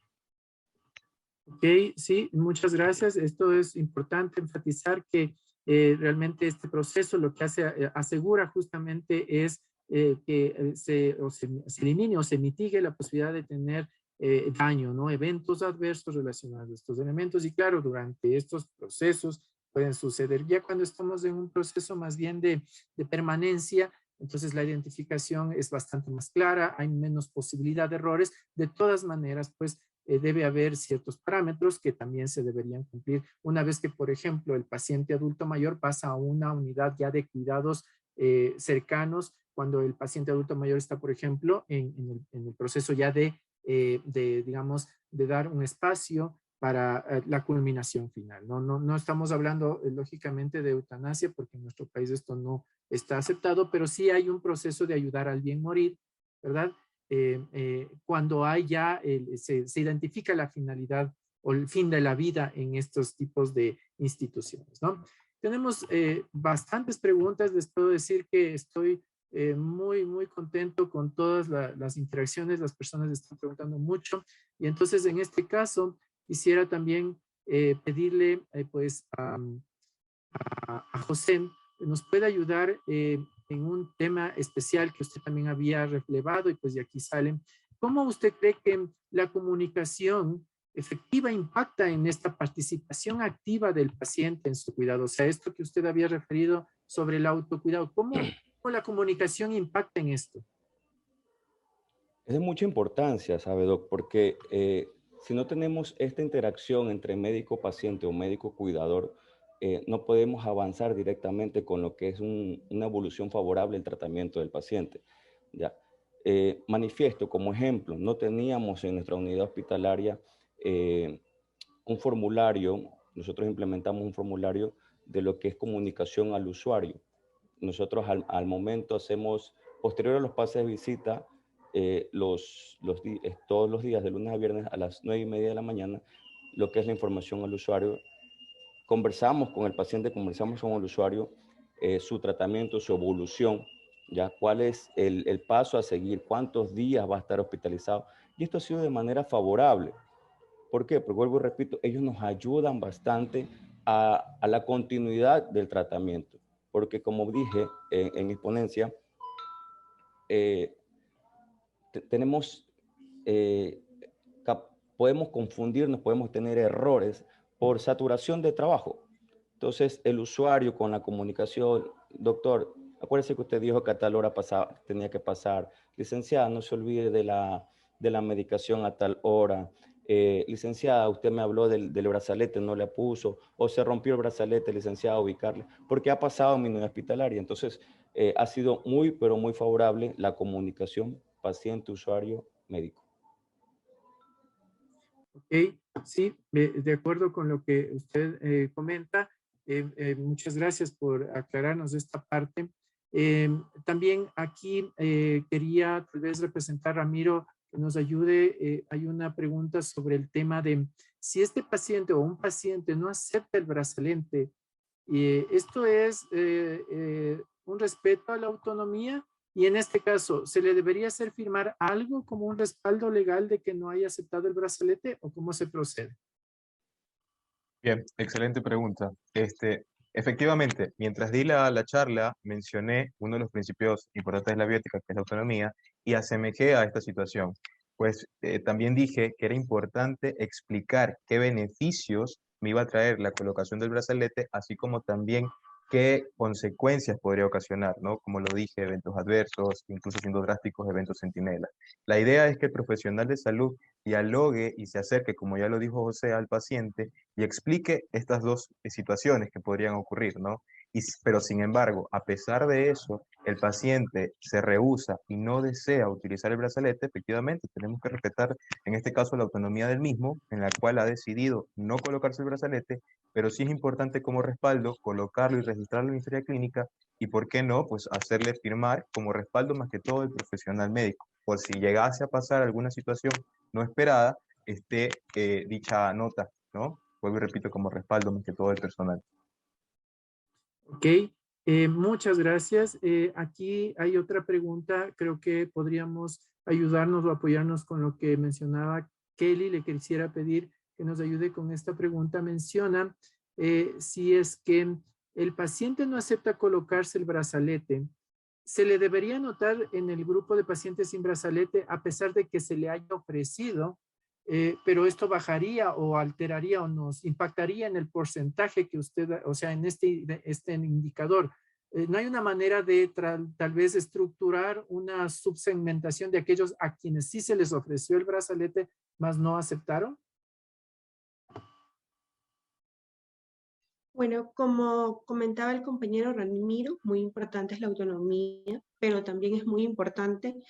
Ok, sí, muchas gracias. Esto es importante enfatizar que realmente este proceso lo que asegura justamente es que se elimine o se mitigue la posibilidad de tener daño, ¿no? Eventos adversos relacionados a estos elementos. Y claro, durante estos procesos pueden suceder. Ya cuando estamos en un proceso más bien de permanencia, entonces la identificación es bastante más clara, hay menos posibilidad de errores. De todas maneras, pues debe haber ciertos parámetros que también se deberían cumplir una vez que, por ejemplo, el paciente adulto mayor pasa a una unidad ya de cuidados cercanos, cuando el paciente adulto mayor está, por ejemplo, en el proceso ya digamos, de dar un espacio para la culminación final. No estamos hablando, lógicamente, de eutanasia, porque en nuestro país esto no está aceptado, pero sí hay un proceso de ayudar a alguien a morir, ¿verdad? Cuando hay ya, se identifica la finalidad o el fin de la vida en estos tipos de instituciones, ¿no? Tenemos bastantes preguntas. Les puedo decir que estoy muy contento con todas las interacciones. Las personas están preguntando mucho, y entonces en este caso quisiera también pedirle pues a José, nos puede ayudar en un tema especial que usted también había relevado, y pues de aquí salen. ¿Cómo usted cree que la comunicación efectiva impacta en esta participación activa del paciente en su cuidado? O sea, esto que usted había referido sobre el autocuidado, ¿cómo la comunicación impacta en esto? Es de mucha importancia, ¿sabe, Doc? Porque si no tenemos esta interacción entre médico-paciente o médico-cuidador, no podemos avanzar directamente con lo que es una evolución favorable al tratamiento del paciente. ¿Ya? Manifiesto como ejemplo, no teníamos en nuestra unidad hospitalaria un formulario. Nosotros implementamos un formulario de lo que es comunicación al usuario. Nosotros al momento hacemos, posterior a los pases de visita, todos los días, de lunes a viernes a las 9:30 de la mañana, lo que es la información al usuario. Conversamos con el paciente, conversamos con el usuario, su tratamiento, su evolución, ya cuál es el paso a seguir, cuántos días va a estar hospitalizado. Y esto ha sido de manera favorable. ¿Por qué? Porque vuelvo y repito, ellos nos ayudan bastante a la continuidad del tratamiento. Porque como dije en mi ponencia, podemos confundirnos, podemos tener errores por saturación de trabajo. Entonces, el usuario con la comunicación, doctor, acuérdese que usted dijo que a tal hora tenía que pasar. Licenciada, no se olvide de la medicación a tal hora. Licenciada, usted me habló del brazalete, no le puso, o se rompió el brazalete, licenciada, ubicarle, porque ha pasado en mi unidad hospitalaria. Entonces, ha sido muy, pero muy favorable la comunicación paciente-usuario-médico. Ok, sí, de acuerdo con lo que usted comenta. Muchas gracias por aclararnos esta parte. También aquí quería tal vez representar a Ramiro que nos ayude. Hay una pregunta sobre el tema de si este paciente o un paciente no acepta el brazalete, esto es un respeto a la autonomía. Y en este caso, ¿se le debería hacer firmar algo como un respaldo legal de que no haya aceptado el brazalete o cómo se procede? Bien, excelente pregunta. Efectivamente, mientras di la charla, mencioné uno de los principios importantes de la biótica, que es la autonomía, y asemejé a esta situación. Pues también dije que era importante explicar qué beneficios me iba a traer la colocación del brazalete, así como también qué consecuencias podría ocasionar, ¿no? Como lo dije, eventos adversos, incluso siendo drásticos, eventos centinela. La idea es que el profesional de salud dialogue y se acerque, como ya lo dijo José, al paciente y explique estas dos situaciones que podrían ocurrir, ¿no? Pero sin embargo, a pesar de eso, el paciente se rehúsa y no desea utilizar el brazalete. Efectivamente, tenemos que respetar, en este caso, la autonomía del mismo, en la cual ha decidido no colocarse el brazalete, pero sí es importante como respaldo colocarlo y registrarlo en la historia clínica y, ¿por qué no? Pues hacerle firmar como respaldo más que todo el profesional médico, por si llegase a pasar alguna situación no esperada, esté dicha nota, ¿no? Vuelvo y repito, como respaldo más que todo el personal. Ok, muchas gracias. Aquí hay otra pregunta. Creo que podríamos ayudarnos o apoyarnos con lo que mencionaba Kelly. Le quisiera pedir que nos ayude con esta pregunta. Menciona si es que el paciente no acepta colocarse el brazalete, ¿se le debería anotar en el grupo de pacientes sin brazalete a pesar de que se le haya ofrecido? Pero esto bajaría o alteraría o nos impactaría en el porcentaje que usted, o sea, en este indicador. ¿No hay una manera de tal vez estructurar una subsegmentación de aquellos a quienes sí se les ofreció el brazalete, mas no aceptaron? Bueno, como comentaba el compañero Ramiro, muy importante es la autonomía, pero también es muy importante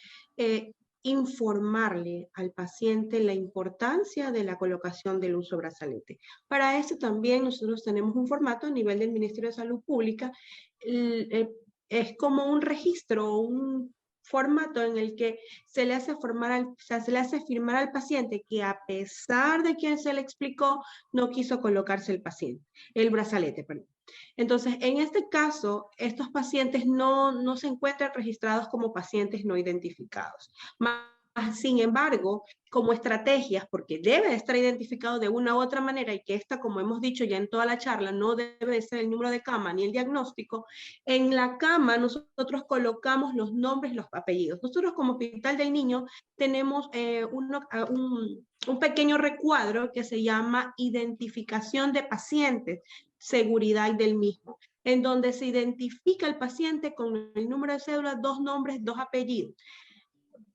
informarle al paciente la importancia de la colocación del uso brazalete. Para eso también nosotros tenemos un formato a nivel del Ministerio de Salud Pública. Es como un registro, un formato en el que se le hace se le hace firmar al paciente que, a pesar de que se le explicó, no quiso colocarse el brazalete, perdón. Entonces, en este caso, estos pacientes no se encuentran registrados como pacientes no identificados. Sin embargo, como estrategias, porque debe de estar identificado de una u otra manera, y que esta, como hemos dicho ya en toda la charla, no debe de ser el número de cama ni el diagnóstico. En la cama nosotros colocamos los nombres, los apellidos. Nosotros como Hospital del Niño tenemos un pequeño recuadro que se llama identificación de pacientes, seguridad del mismo, en donde se identifica el paciente con el número de cédula, 2 nombres, 2 apellidos.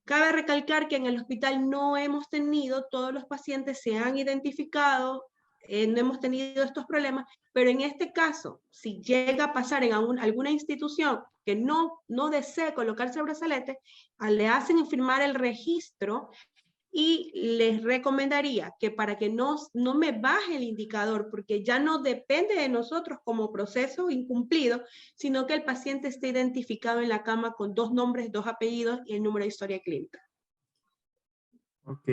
Cabe recalcar que en el hospital no hemos tenido, todos los pacientes se han identificado, no hemos tenido estos problemas, pero en este caso, si llega a pasar en alguna institución que no desee colocarse el brazalete, le hacen firmar el registro. Y les recomendaría que para que no me baje el indicador, porque ya no depende de nosotros como proceso incumplido, sino que el paciente esté identificado en la cama con 2 nombres, 2 apellidos y el número de historia clínica. Ok,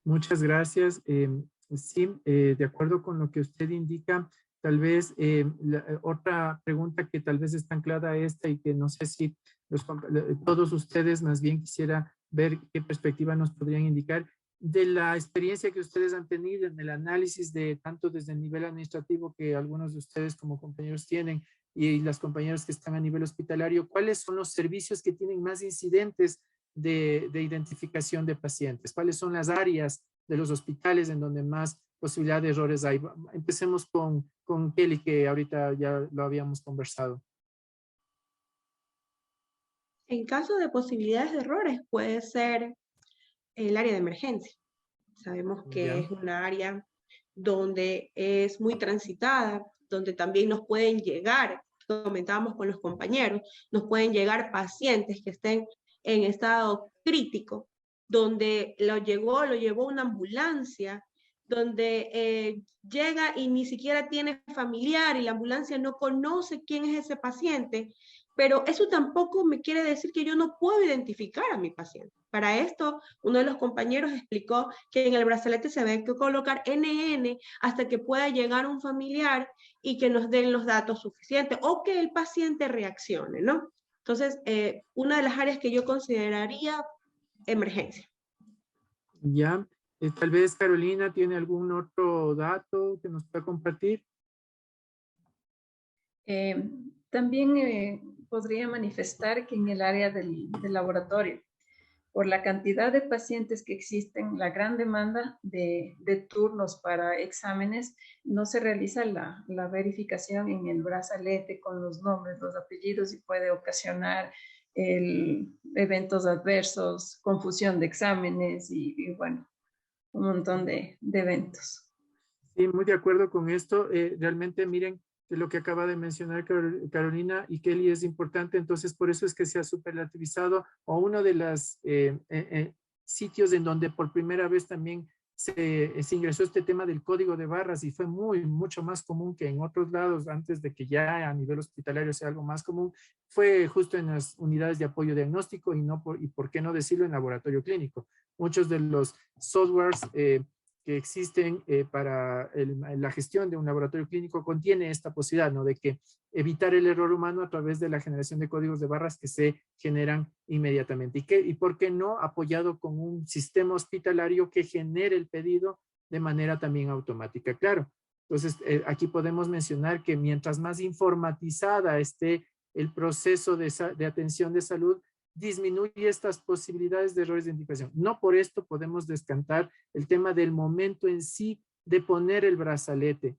muchas gracias. Sí, de acuerdo con lo que usted indica, tal vez otra pregunta que tal vez está anclada a esta y que no sé si todos ustedes, más bien quisiera ver qué perspectiva nos podrían indicar de la experiencia que ustedes han tenido en el análisis de tanto desde el nivel administrativo que algunos de ustedes como compañeros tienen y las compañeras que están a nivel hospitalario. ¿Cuáles son los servicios que tienen más incidentes de identificación de pacientes? ¿Cuáles son las áreas de los hospitales en donde más posibilidad de errores hay? Empecemos con Kelly, que ahorita ya lo habíamos conversado. En caso de posibilidades de errores, puede ser el área de emergencia. Sabemos que es una área donde es muy transitada, donde también nos pueden llegar, comentábamos con los compañeros, nos pueden llegar pacientes que estén en estado crítico, donde lo llevó una ambulancia, donde llega y ni siquiera tiene familiar y la ambulancia no conoce quién es ese paciente, pero eso tampoco me quiere decir que yo no puedo identificar a mi paciente. Para esto, uno de los compañeros explicó que en el brazalete se debe colocar NN hasta que pueda llegar un familiar y que nos den los datos suficientes o que el paciente reaccione, ¿no? Entonces, una de las áreas que yo consideraría emergencia. Ya, tal vez Carolina tiene algún otro dato que nos pueda compartir. También podría manifestar que en el área del laboratorio, por la cantidad de pacientes que existen, la gran demanda de turnos para exámenes, no se realiza la verificación en el brazalete con los nombres, los apellidos y puede ocasionar eventos adversos, confusión de exámenes y bueno, un montón de eventos. Sí, muy de acuerdo con esto. Realmente miren lo que acaba de mencionar Carolina y Kelly es importante, entonces por eso es que se ha superlativizado, o uno de los sitios en donde por primera vez también se ingresó este tema del código de barras y fue mucho más común que en otros lados antes de que ya a nivel hospitalario sea algo más común, fue justo en las unidades de apoyo diagnóstico y por qué no decirlo en laboratorio clínico. Muchos de los softwares que existen para la gestión de un laboratorio clínico contiene esta posibilidad, ¿no? De que evitar el error humano a través de la generación de códigos de barras que se generan inmediatamente. ¿Y por qué no? Apoyado con un sistema hospitalario que genere el pedido de manera también automática. Claro, entonces aquí podemos mencionar que mientras más informatizada esté el proceso de atención de salud, disminuye estas posibilidades de errores de identificación. No por esto podemos descartar el tema del momento en sí de poner el brazalete.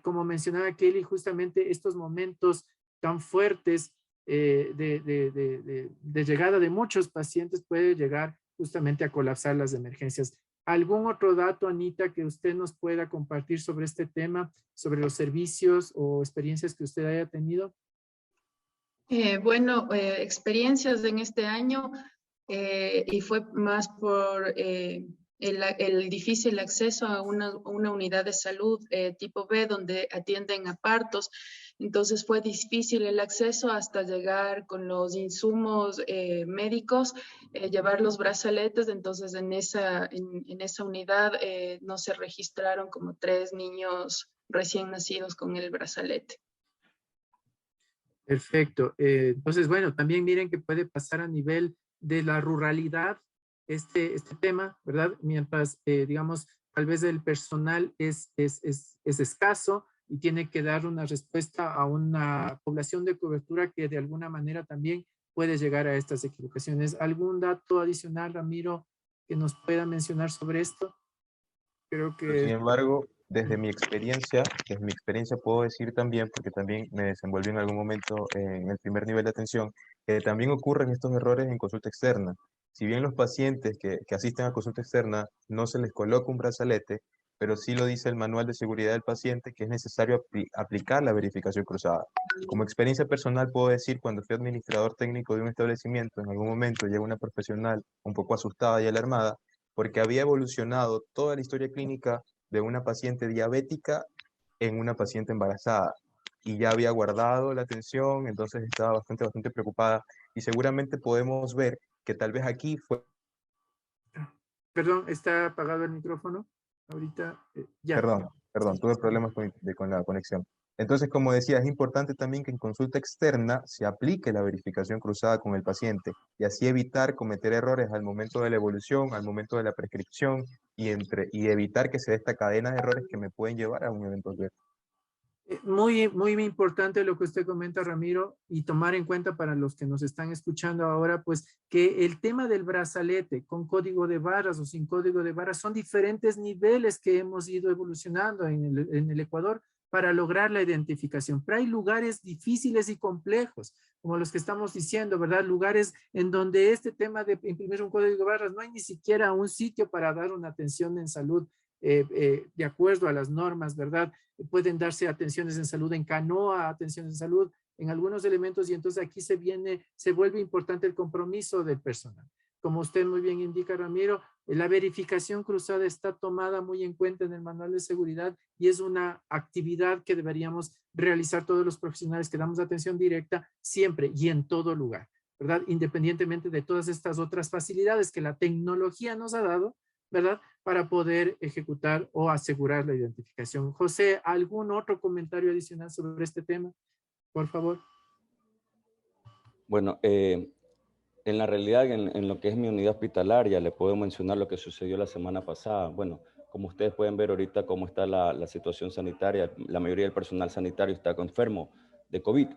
Como mencionaba Kelly, justamente estos momentos tan fuertes de llegada de muchos pacientes puede llegar justamente a colapsar las emergencias. ¿Algún otro dato, Anita, que usted nos pueda compartir sobre este tema, sobre los servicios o experiencias que usted haya tenido? Bueno, experiencias en este año y fue más por el difícil acceso a una unidad de salud tipo B donde atienden a partos. Entonces fue difícil el acceso hasta llegar con los insumos médicos, llevar los brazaletes. Entonces en esa unidad no se registraron como 3 niños recién nacidos con el brazalete. Perfecto. Entonces, bueno, también miren que puede pasar a nivel de la ruralidad este tema, ¿verdad? Mientras, digamos, tal vez el personal es escaso y tiene que dar una respuesta a una población de cobertura que de alguna manera también puede llegar a estas equivocaciones. ¿Algún dato adicional, Ramiro, que nos pueda mencionar sobre esto? Creo que... Sin embargo, desde mi experiencia puedo decir también, porque también me desenvolví en algún momento en el primer nivel de atención, que también ocurren estos errores en consulta externa. Si bien los pacientes que asisten a consulta externa no se les coloca un brazalete, pero sí lo dice el manual de seguridad del paciente que es necesario aplicar la verificación cruzada. Como experiencia personal puedo decir, cuando fui administrador técnico de un establecimiento, en algún momento llegó una profesional un poco asustada y alarmada porque había evolucionado toda la historia clínica de una paciente diabética en una paciente embarazada y ya había guardado la atención, entonces estaba bastante preocupada y seguramente podemos ver que tal vez aquí fue... Perdón, ¿está apagado el micrófono? Ahorita, ya. Perdón, tuve problemas con la conexión. Entonces, como decía, es importante también que en consulta externa se aplique la verificación cruzada con el paciente y así evitar cometer errores al momento de la evolución, al momento de la prescripción y evitar que se dé esta cadena de errores que me pueden llevar a un evento adverso. Muy importante lo que usted comenta, Ramiro, y tomar en cuenta para los que nos están escuchando ahora, pues que el tema del brazalete con código de barras o sin código de barras son diferentes niveles que hemos ido evolucionando en el Ecuador para lograr la identificación. Pero hay lugares difíciles y complejos, como los que estamos diciendo, ¿verdad? Lugares en donde este tema de imprimir un código de barras no hay ni siquiera un sitio para dar una atención en salud de acuerdo a las normas, ¿verdad? Pueden darse atenciones en salud en canoa, atenciones en salud en algunos elementos, y entonces aquí se vuelve importante el compromiso del personal. Como usted muy bien indica, Ramiro, la verificación cruzada está tomada muy en cuenta en el manual de seguridad y es una actividad que deberíamos realizar todos los profesionales que damos atención directa siempre y en todo lugar, ¿verdad? Independientemente de todas estas otras facilidades que la tecnología nos ha dado, ¿verdad? Para poder ejecutar o asegurar la identificación. José, ¿algún otro comentario adicional sobre este tema? Por favor. Bueno, en la realidad, en lo que es mi unidad hospitalaria, le puedo mencionar lo que sucedió la semana pasada. Bueno, como ustedes pueden ver ahorita cómo está la situación sanitaria, la mayoría del personal sanitario está enfermo de COVID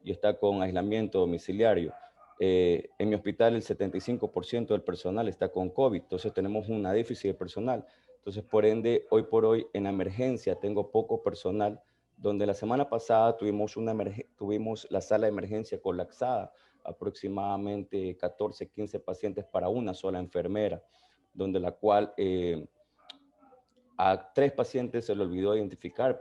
y está con aislamiento domiciliario. En mi hospital el 75% del personal está con COVID, entonces tenemos una déficit de personal. Entonces, por ende, hoy por hoy en la emergencia tengo poco personal, donde la semana pasada tuvimos la sala de emergencia colapsada, aproximadamente 14, 15 pacientes para una sola enfermera, donde la cual a 3 pacientes se le olvidó identificar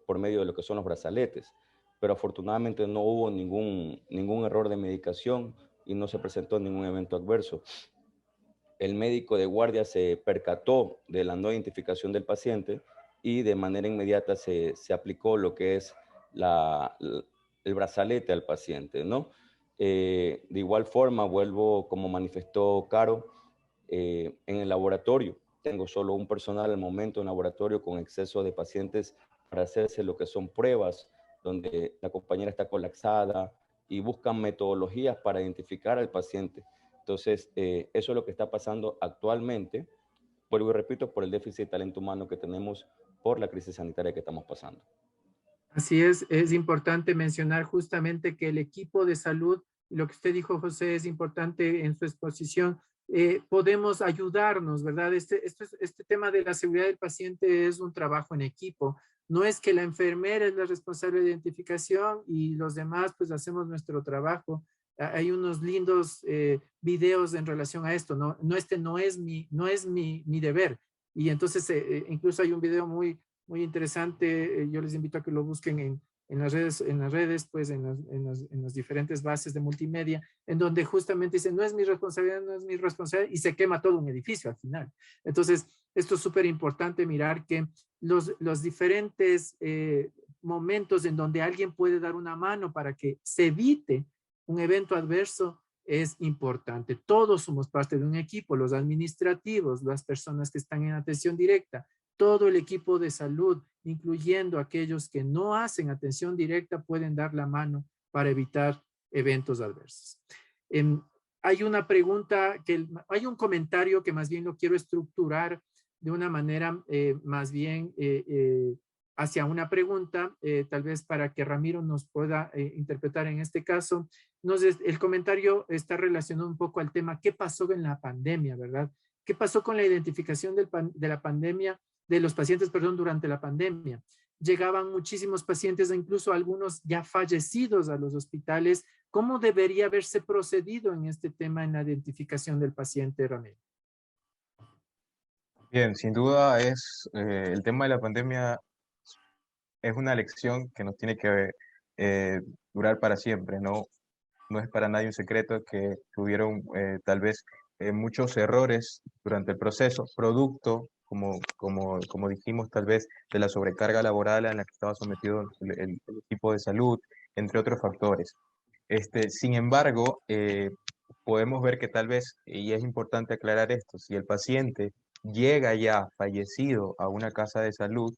por medio de lo que son los brazaletes, pero afortunadamente no hubo ningún error de medicación y no se presentó ningún evento adverso. El médico de guardia se percató de la no identificación del paciente y de manera inmediata se aplicó lo que es el brazalete al paciente, ¿no? De igual forma, vuelvo, como manifestó Caro, en el laboratorio. Tengo solo un personal al momento en laboratorio con exceso de pacientes para hacerse lo que son pruebas, donde la compañera está colapsada y buscan metodologías para identificar al paciente. Entonces, eso es lo que está pasando actualmente, vuelvo y repito, por el déficit de talento humano que tenemos por la crisis sanitaria que estamos pasando. Así es importante mencionar justamente que el equipo de salud, lo que usted dijo, José, es importante en su exposición, podemos ayudarnos, ¿verdad? Este tema de la seguridad del paciente es un trabajo en equipo. No es que la enfermera es la responsable de identificación y los demás pues hacemos nuestro trabajo. Hay unos lindos videos en relación a esto, ¿no? No es mi deber. Y entonces incluso hay un video muy interesante. Yo les invito a que lo busquen en las redes, pues en las diferentes bases de multimedia, en donde justamente dicen, no es mi responsabilidad, y se quema todo un edificio al final. Entonces, esto es súper importante mirar que los diferentes momentos en donde alguien puede dar una mano para que se evite un evento adverso es importante. Todos somos parte de un equipo, los administrativos, las personas que están en atención directa, todo el equipo de salud, incluyendo aquellos que no hacen atención directa, pueden dar la mano para evitar eventos adversos. Hay una pregunta, hay un comentario que más bien lo quiero estructurar de una manera más bien hacia una pregunta, tal vez para que Ramiro nos pueda interpretar en este caso. El comentario está relacionado un poco al tema, ¿qué pasó en la pandemia, verdad? ¿Qué pasó con la identificación de la pandemia? De los pacientes, perdón, durante la pandemia. Llegaban muchísimos pacientes, incluso algunos ya fallecidos a los hospitales. ¿Cómo debería haberse procedido en este tema en la identificación del paciente, Ramiro? Bien, sin duda el tema de la pandemia es una lección que nos tiene que durar para siempre, ¿no? No es para nadie un secreto que tuvieron tal vez muchos errores durante el proceso, producto, como dijimos, tal vez de la sobrecarga laboral en la que estaba sometido el equipo de salud, entre otros factores. Sin embargo, podemos ver que tal vez, y es importante aclarar esto, si el paciente llega ya fallecido a una casa de salud,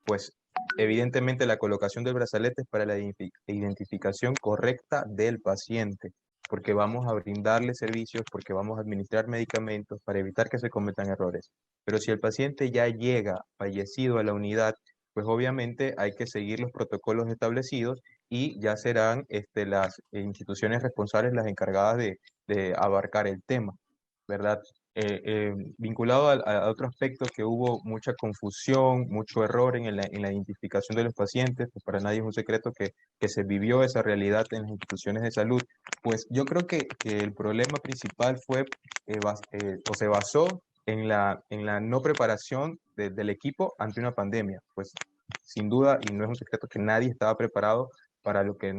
pues evidentemente la colocación del brazalete es para la identificación correcta del paciente, porque vamos a brindarle servicios, porque vamos a administrar medicamentos para evitar que se cometan errores. Pero si el paciente ya llega fallecido a la unidad, pues obviamente hay que seguir los protocolos establecidos y ya serán las instituciones responsables las encargadas de abarcar el tema, ¿verdad? Vinculado a otro aspecto que hubo mucha confusión, mucho error en la identificación de los pacientes, pues para nadie es un secreto que se vivió esa realidad en las instituciones de salud. Pues yo creo que el problema principal fue o se basó en la no preparación del equipo ante una pandemia. Pues sin duda, y no es un secreto, que nadie estaba preparado para lo que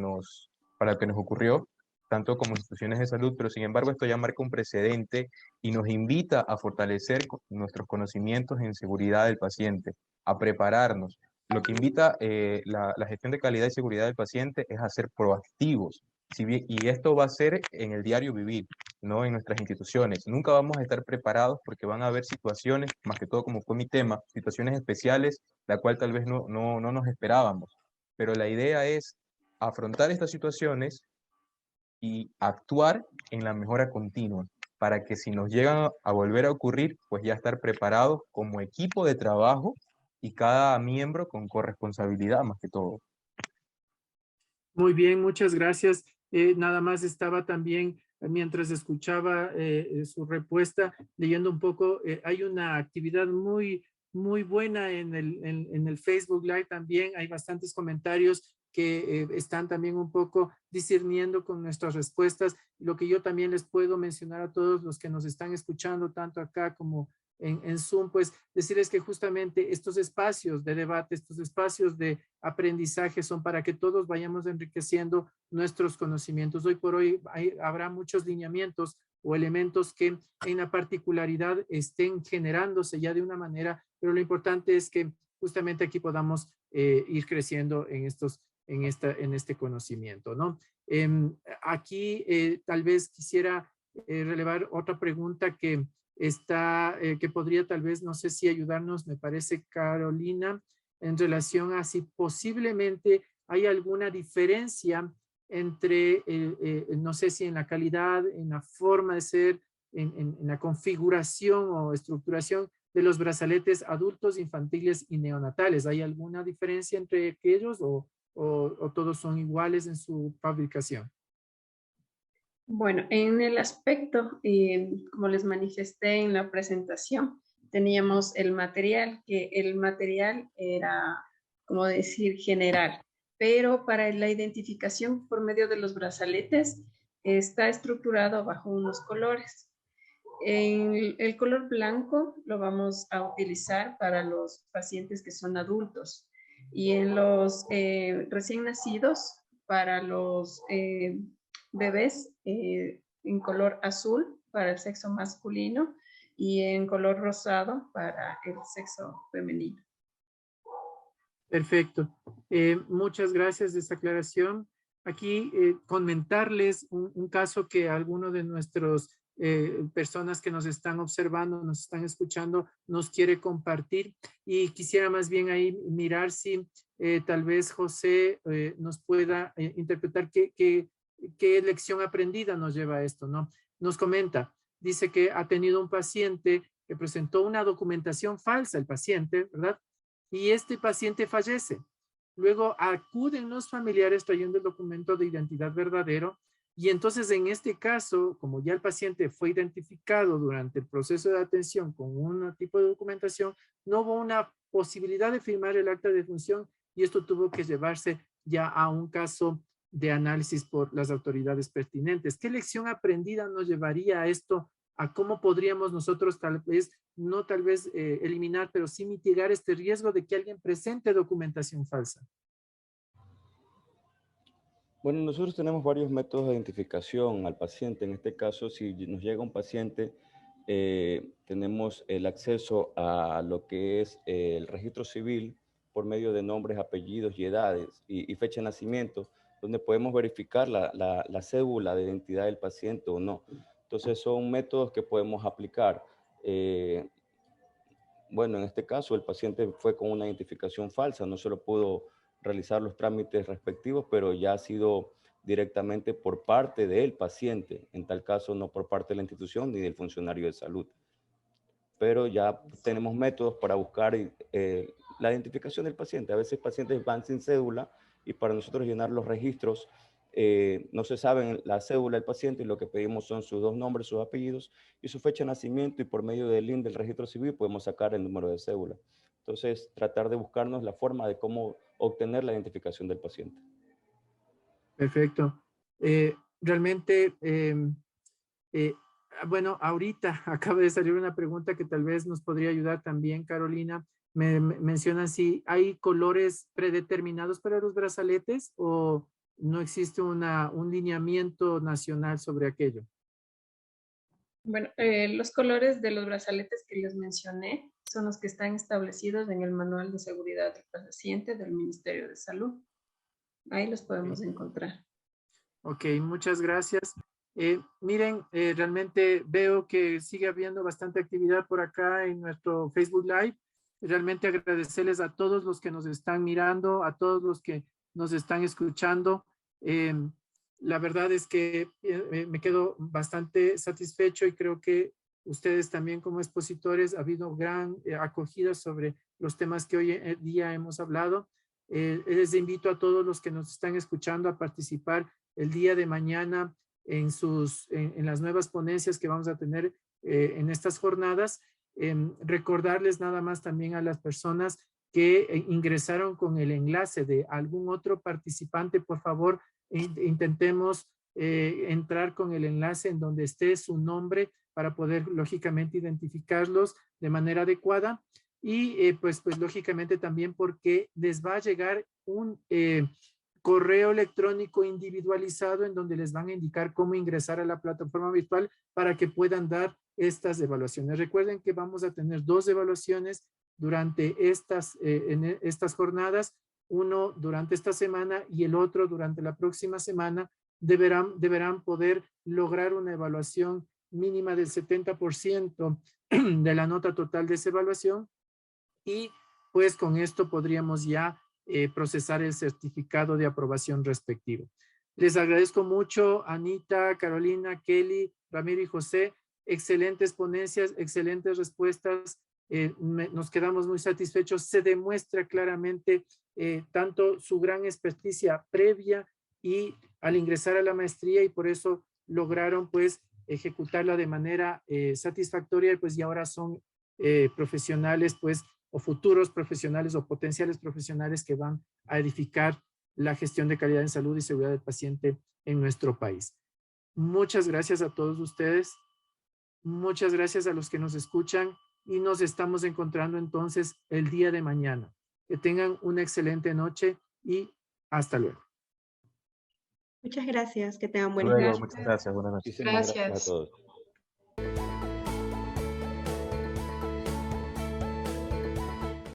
para lo que nos ocurrió, tanto como instituciones de salud, pero sin embargo esto ya marca un precedente y nos invita a fortalecer nuestros conocimientos en seguridad del paciente, a prepararnos. Lo que invita la gestión de calidad y seguridad del paciente es a ser proactivos. Y esto va a ser en el diario vivir, no en nuestras instituciones. Nunca vamos a estar preparados porque van a haber situaciones, más que todo como fue mi tema, situaciones especiales, la cual tal vez no nos esperábamos. Pero la idea es afrontar estas situaciones y actuar en la mejora continua para que si nos llegan a volver a ocurrir, pues ya estar preparados como equipo de trabajo y cada miembro con corresponsabilidad más que todo. Muy bien, muchas gracias. Nada más estaba también, mientras escuchaba su respuesta, leyendo un poco, hay una actividad muy buena en el Facebook Live también. Hay bastantes comentarios que están también un poco discerniendo con nuestras respuestas. Lo que yo también les puedo mencionar a todos los que nos están escuchando, tanto acá como en Zoom, pues decirles que justamente estos espacios de debate, estos espacios de aprendizaje son para que todos vayamos enriqueciendo nuestros conocimientos. Hoy por hoy habrá muchos lineamientos o elementos que en la particularidad estén generándose ya de una manera, pero lo importante es que justamente aquí podamos ir creciendo en este conocimiento, ¿no? Aquí tal vez quisiera relevar otra pregunta que que podría tal vez, no sé si ayudarnos, me parece, Carolina, en relación a si posiblemente hay alguna diferencia entre, no sé si en la calidad, en la forma de ser, en la configuración o estructuración de los brazaletes adultos, infantiles y neonatales. ¿Hay alguna diferencia entre aquellos o todos son iguales en su fabricación? Bueno, en el aspecto, como les manifesté en la presentación, teníamos el material, que el material era, como decir, general, pero para la identificación por medio de los brazaletes está estructurado bajo unos colores. El color blanco lo vamos a utilizar para los pacientes que son adultos y en los recién nacidos, para los bebés en color azul para el sexo masculino y en color rosado para el sexo femenino. Perfecto. Muchas gracias de esta aclaración. Aquí comentarles un caso que alguno de nuestros personas que nos están observando, nos están escuchando, nos quiere compartir y quisiera más bien ahí mirar si tal vez José nos pueda interpretar qué lección aprendida nos lleva a esto, ¿no? Nos comenta, dice que ha tenido un paciente que presentó una documentación falsa, el paciente, ¿verdad? Y este paciente fallece. Luego acuden los familiares trayendo el documento de identidad verdadero y entonces en este caso, como ya el paciente fue identificado durante el proceso de atención con un tipo de documentación, no hubo una posibilidad de firmar el acta de defunción y esto tuvo que llevarse ya a un caso de análisis por las autoridades pertinentes. ¿Qué lección aprendida nos llevaría a esto? ¿A cómo podríamos nosotros tal vez, no tal vez eliminar, pero sí mitigar este riesgo de que alguien presente documentación falsa? Bueno, nosotros tenemos varios métodos de identificación al paciente. En este caso, si nos llega un paciente, tenemos el acceso a lo que es el registro civil por medio de nombres, apellidos y edades y fecha de nacimiento, donde podemos verificar la cédula de identidad del paciente o no. Entonces, son métodos que podemos aplicar. bueno, en este caso el paciente fue con una identificación falsa, no solo pudo realizar los trámites respectivos, pero ya ha sido directamente por parte del paciente, en tal caso no por parte de la institución ni del funcionario de salud. Pero ya tenemos métodos para buscar la identificación del paciente. A veces pacientes van sin cédula y para nosotros llenar los registros no se sabe la cédula del paciente y lo que pedimos son sus 2 nombres, sus apellidos y su fecha de nacimiento, y por medio del link del registro civil podemos sacar el número de cédula. Entonces, tratar de buscarnos la forma de cómo obtener la identificación del paciente. Perfecto. Realmente, bueno, ahorita acaba de salir una pregunta que tal vez nos podría ayudar también, Carolina. Me mencionan si hay colores predeterminados para los brazaletes o no existe un lineamiento nacional sobre aquello. Bueno, los colores de los brazaletes que les mencioné son los que están establecidos en el Manual de Seguridad del Paciente del Ministerio de Salud. Ahí los podemos encontrar. Ok, muchas gracias. Miren, realmente veo que sigue habiendo bastante actividad por acá en nuestro Facebook Live. Realmente agradecerles a todos los que nos están mirando, a todos los que nos están escuchando. La verdad es que me quedo bastante satisfecho y creo que ustedes también como expositores ha habido gran acogida sobre los temas que hoy en día hemos hablado. Les invito a todos los que nos están escuchando a participar el día de mañana en las nuevas ponencias que vamos a tener en estas jornadas. Recordarles nada más también a las personas que ingresaron con el enlace de algún otro participante, por favor, intentemos entrar con el enlace en donde esté su nombre para poder lógicamente identificarlos de manera adecuada y pues lógicamente también porque les va a llegar un correo electrónico individualizado en donde les van a indicar cómo ingresar a la plataforma virtual para que puedan dar estas evaluaciones. Recuerden que vamos a tener 2 evaluaciones durante en estas jornadas, uno durante esta semana y el otro durante la próxima semana. Deberán poder lograr una evaluación mínima del 70% de la nota total de esa evaluación y pues con esto podríamos ya procesar el certificado de aprobación respectivo. Les agradezco mucho, Anita, Carolina, Kelly, Ramiro y José. Excelentes ponencias, excelentes respuestas. Nos quedamos muy satisfechos. Se demuestra claramente tanto su gran experticia previa y al ingresar a la maestría y por eso lograron pues ejecutarla de manera satisfactoria pues y ahora son profesionales pues o futuros profesionales o potenciales profesionales que van a edificar la gestión de calidad en salud y seguridad del paciente en nuestro país. Muchas gracias a todos ustedes. Muchas gracias a los que nos escuchan y nos estamos encontrando entonces el día de mañana. Que tengan una excelente noche y hasta luego. Muchas gracias, que tengan Hasta buenas luego, noches. muchas gracias, buenas noches. Muchísimas gracias a Gracias. todos.